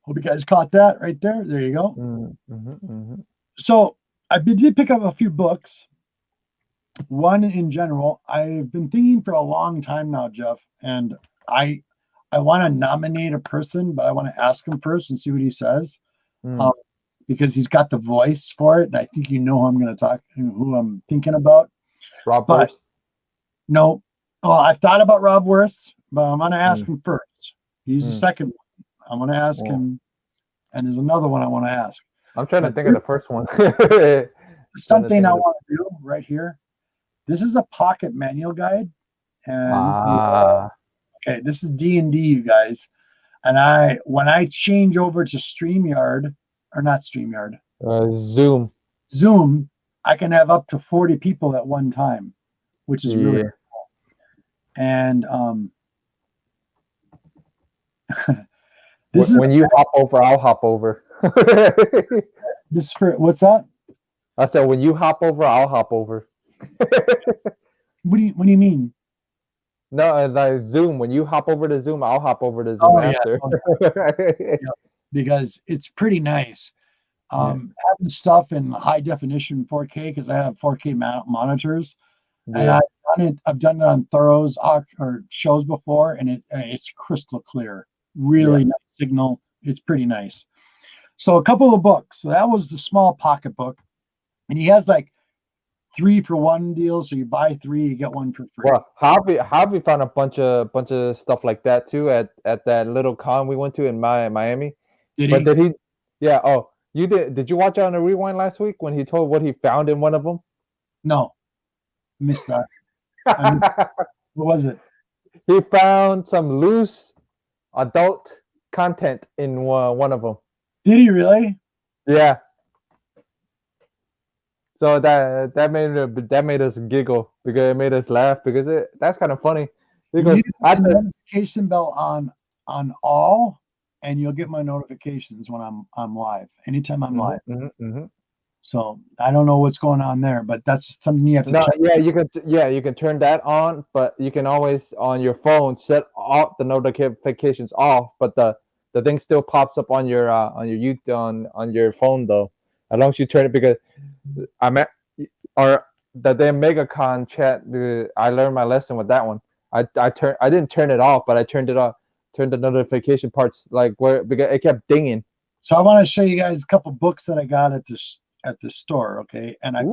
Hope you guys caught that right there. There you go. So I did pick up a few books. One in general, I've been thinking for a long time now, Jeff, and I want to nominate a person, but I want to ask him first and see what he says, because he's got the voice for it, and I think you know who I'm going to talk, who I'm thinking about. Rob But Burst. no, I've thought about Rob Worth, but I'm going to ask him first. He's the second one. I'm going to ask him, and there's another one I want to ask. I'm trying to think of the first one. Something I want to do right here. This is a pocket manual guide, and this is D&D, you guys. And when I change over to StreamYard, or not StreamYard, Zoom, I can have up to 40 people at one time, which is really cool. And when you hop over, I'll hop over. This for what's that? I said when you hop over, I'll hop over. What do you mean? No, like Zoom. When you hop over to Zoom, I'll hop over to Zoom after. Yeah, because it's pretty nice. Having stuff in high definition 4K, because I have 4K monitors, and I've done it on Thoros or shows before, and it's crystal clear. Really nice signal. It's pretty nice. So a couple of books. So that was the small pocket book, and he has like 3-for-1 deal. So you buy 3, you get 1 for free. Well, Javi found a bunch of stuff like that too at that little con we went to in Miami. Did he? Yeah. Oh, you did. Did you watch it on the rewind last week when he told what he found in one of them? No, missed that. What was it? He found some loose adult content in one of them. Did he really? Yeah. So that made us giggle, because it made us laugh, because that's kind of funny. Because I put the notification bell on all, and you'll get my notifications when I'm live. Anytime I'm live. So I don't know what's going on there, but that's something you have to check. You can turn that on, but you can always on your phone set off the notifications off, but the thing still pops up on your YouTube on your phone though, as long as you turn it. Because the MegaCon chat, I learned my lesson with that one. I didn't turn it off, but I turned it off, turned the notification parts, like because it kept dinging. So I want to show you guys a couple books that I got at the store, okay? And I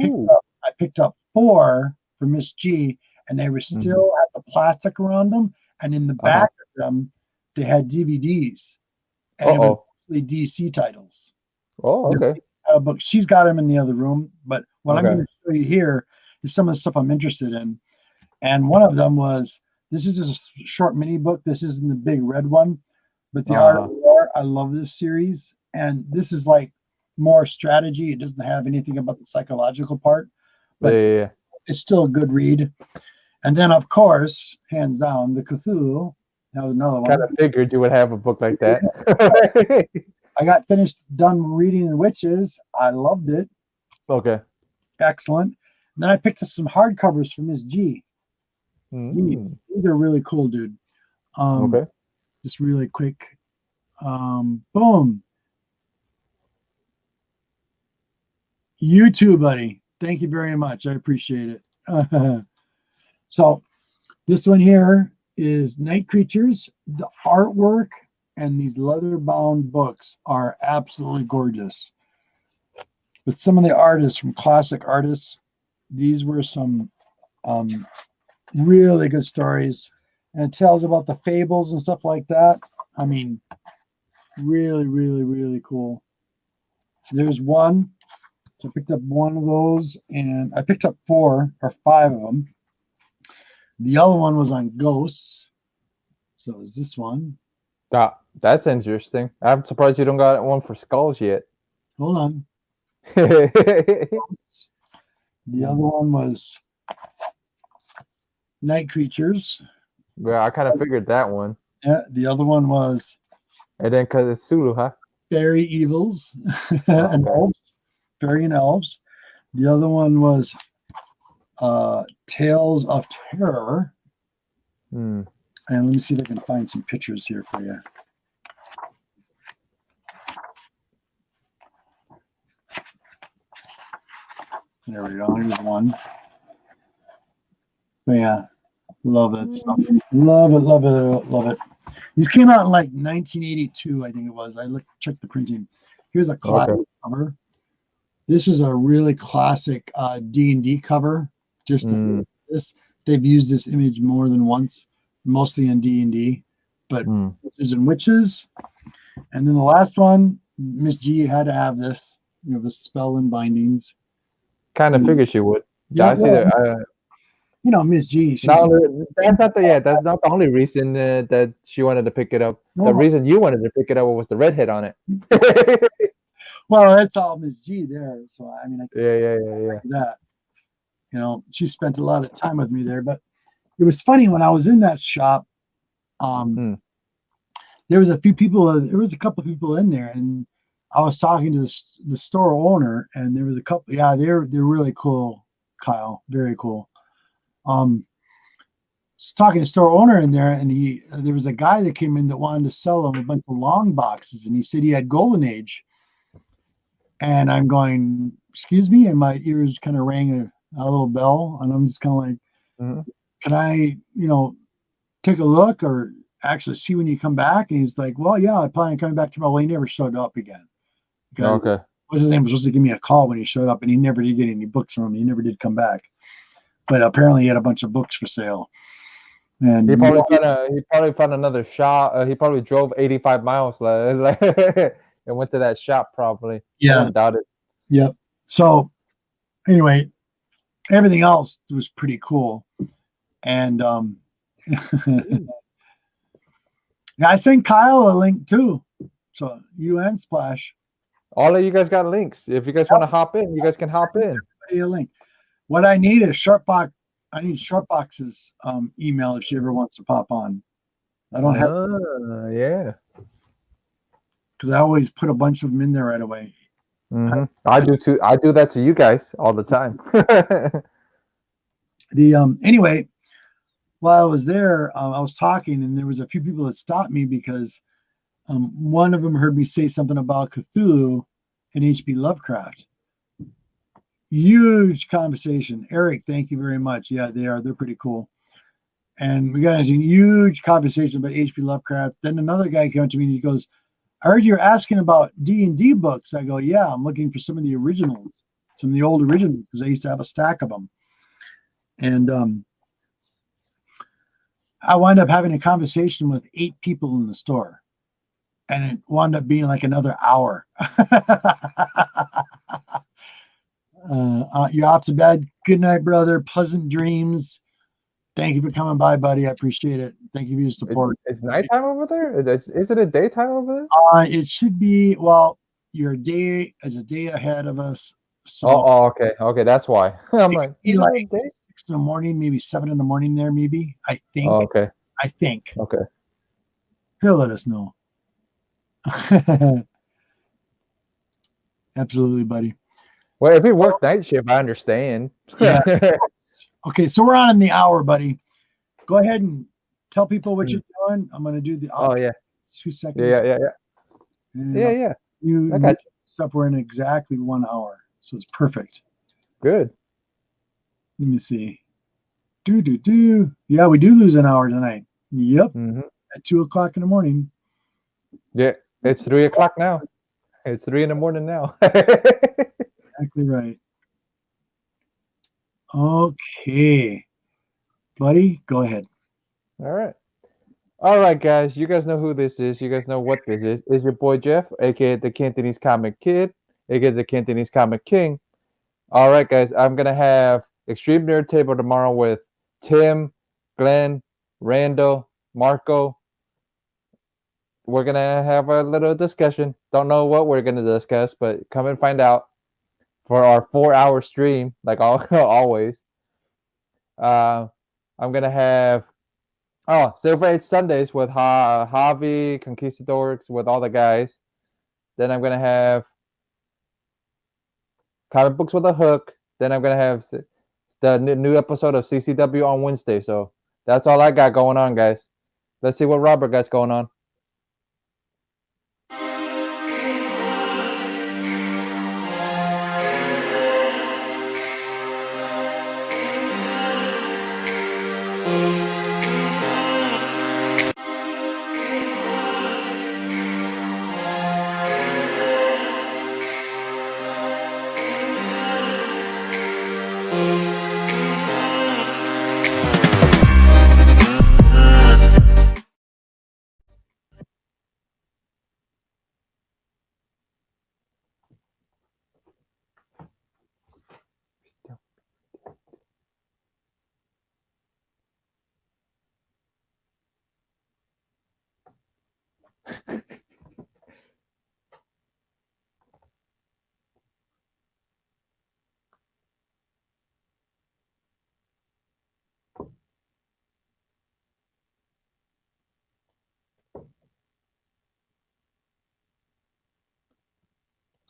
picked up 4 for Miss G, and they were still at the plastic around them, and in the back of them they had DVDs, and it was mostly DC titles. Oh, okay. But she's got them in the other room. But what I'm Okay. going to show you here is some of the stuff I'm interested in. And one of them was, this is just a short mini book. This isn't the big red one, but the Art of War. I love this series. And this is like more strategy. It doesn't have anything about the psychological part, but Yeah. it's still a good read. And then, of course, hands down, the Cthulhu. That was another one. Kind of figured you would have a book like that. I got done reading The Witches. I loved it. Okay. Excellent. And then I picked up some hardcovers from Miss G. These are really cool, dude. Okay. Just really quick. Boom. You too, buddy. Thank you very much. I appreciate it. So this one here is Night Creatures. The artwork and these leather-bound books are absolutely gorgeous. With some of the artists from classic artists, these were some really good stories. And it tells about the fables and stuff like that. I mean, really, really, really cool. There's one. So I picked up one of those, and I picked up 4 or 5 of them. The other one was on ghosts. So is this one? That's interesting. I'm surprised you don't got one for skulls yet. Hold on. Yeah. The other one was Night Creatures. I kind of figured that one. Yeah, the other one was And then because it's Sulu, huh? Fairy Evils and Elves. Fairy and Elves. The other one was Tales of Terror. And let me see if I can find some pictures here for you. There we go. Here's one. But yeah, love it. So, love it, love it, love it. These came out in like 1982, I think it was. I checked the printing. Here's a classic cover. This is a really classic D&D cover. Just this, they've used this image more than once, mostly in D&D, but Witches and Witches. And then the last one, Miss G had to have this. You know, the Spell and Bindings. Kind of figured she would. Yeah, I see that. You know, Miss G. That's not the only reason that she wanted to pick it up. No. The reason you wanted to pick it up was the redhead on it. Well, that's all Miss G there. So I mean, yeah. That, you know, she spent a lot of time with me there. But it was funny when I was in that shop. There was a few people. There was a couple of people in there, and I was talking to the store owner, and there was a couple. Yeah, they're really cool, Kyle. Very cool. Talking to the store owner in there, and there was a guy that came in that wanted to sell him a bunch of long boxes, and he said he had Golden Age. And I'm going, excuse me, and my ears kind of rang a little bell, and I'm just kind of like, can I, take a look or actually see when you come back? And he's like, well, yeah, I plan on coming back tomorrow. Well, he never showed up again. What's his name? Was supposed to give me a call when he showed up, and he never did get any books from him. He never did come back. But apparently, he had a bunch of books for sale. And he probably found another shop. He probably drove 85 miles and went to that shop probably. Yeah. I wouldn't doubt it. Yep. So anyway, everything else was pretty cool. And I sent Kyle a link too. So you and Splash. All of you guys got links. If you guys want to hop in, you guys can hop in. A link. What I need is Sharpbox. I need Sharpbox's email if she ever wants to pop on. I don't have. Yeah. Because I always put a bunch of them in there right away. I do too. I do that to you guys all the time. Anyway, while I was there, I was talking, and there was a few people that stopped me because one of them heard me say something about Cthulhu and H.P. Lovecraft. Huge conversation. Eric, thank you very much. Yeah, they're pretty cool. And we got a huge conversation about H.P. Lovecraft. Then another guy came up to me and he goes, I heard you're asking about D&D books. I go, yeah, I'm looking for some of the originals, some of the old originals, because I used to have a stack of them. And I wound up having a conversation with 8 people in the store. and it wound up being like another hour. You're off to bed. Good night, brother. Pleasant dreams. Thank you for coming by, buddy. I appreciate it. Thank you for your support. It's nighttime over there? Is it a daytime over there? It should be, well, your day is a day ahead of us. So Okay. Okay, that's why. I'm like, be is it a like day? 6 in the morning, maybe 7 in the morning there, maybe. I think. Oh, okay. I think. Okay. He'll let us know. Absolutely, buddy. Well, if you work night shift, I understand. Yeah. Okay, so we're on in the hour, buddy. Go ahead and tell people what you're doing. I'm going to do the Oh, yeah. 2 seconds. Yeah. And Yeah. You I got you. Stop. We're in exactly 1 hour, so it's perfect. Good. Let me see. Yeah, we do lose an hour tonight. Yep. At 2 o'clock in the morning. Yeah, it's 3 o'clock now. It's 3 in the morning now. Exactly right. Okay, buddy, go ahead. All right, guys. You guys know who this is. You guys know what this is. It's your boy Jeff, aka the Cantonese Comic Kid, aka the Cantonese Comic King. All right, guys. I'm gonna have Extreme Nerd Table tomorrow with Tim, Glenn, Randall, Marco. We're gonna have a little discussion. Don't know what we're gonna discuss, but come and find out for our 4-hour stream, like always. I'm gonna have Celebrate Sundays with Javi, Conquistadors, with all the guys. Then I'm gonna have Comic Books with a Hook. Then I'm gonna have the new episode of CCW on Wednesday. So that's all I got going on, guys. Let's see what Robert got's going on.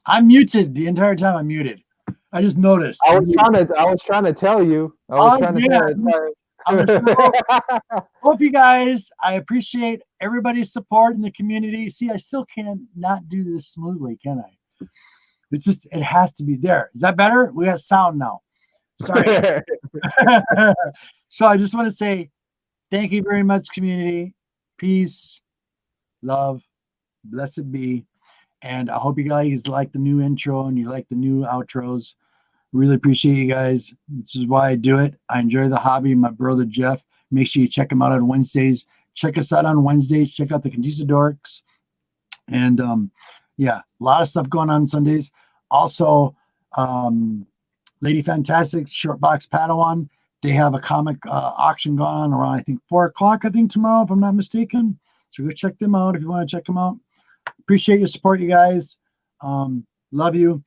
I'm muted the entire time. I'm muted. I just noticed. I was trying to tell you. Hope you guys. I appreciate everybody's support in the community. See, I still can't not do this smoothly, can I? It's just, it has to be there. Is that better? We got sound now. Sorry. So I just want to say thank you very much, community. Peace, love, blessed be. And I hope you guys like the new intro and you like the new outros. Really appreciate you guys. This is why I do it. I enjoy the hobby. My brother Jeff. Make sure you check him out on Wednesdays. Check us out on Wednesdays. Check out the Conquistadors. And yeah, a lot of stuff going on Sundays. Also, Lady Fantastic, Short Box Padawan. They have a comic auction going on around, I think, 4 o'clock, I think, tomorrow, if I'm not mistaken. So go check them out if you want to check them out. Appreciate your support, you guys. Love you.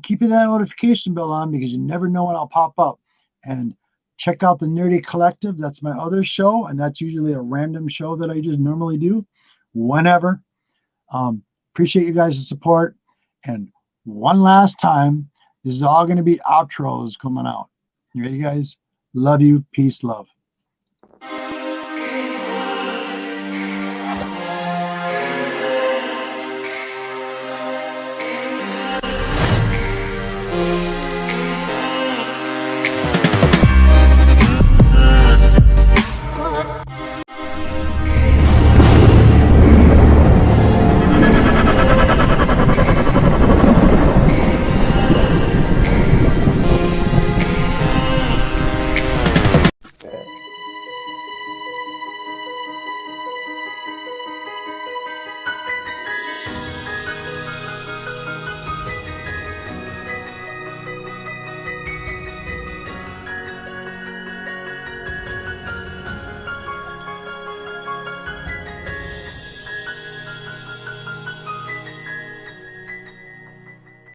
Keeping that notification bell on because you never know when I'll pop up. And check out the Nerdy Collective. That's my other show, and that's usually a random show that I just normally do whenever. Appreciate you guys' support. And one last time, this is all going to be outros coming out. You ready, guys? Love you. Peace, love.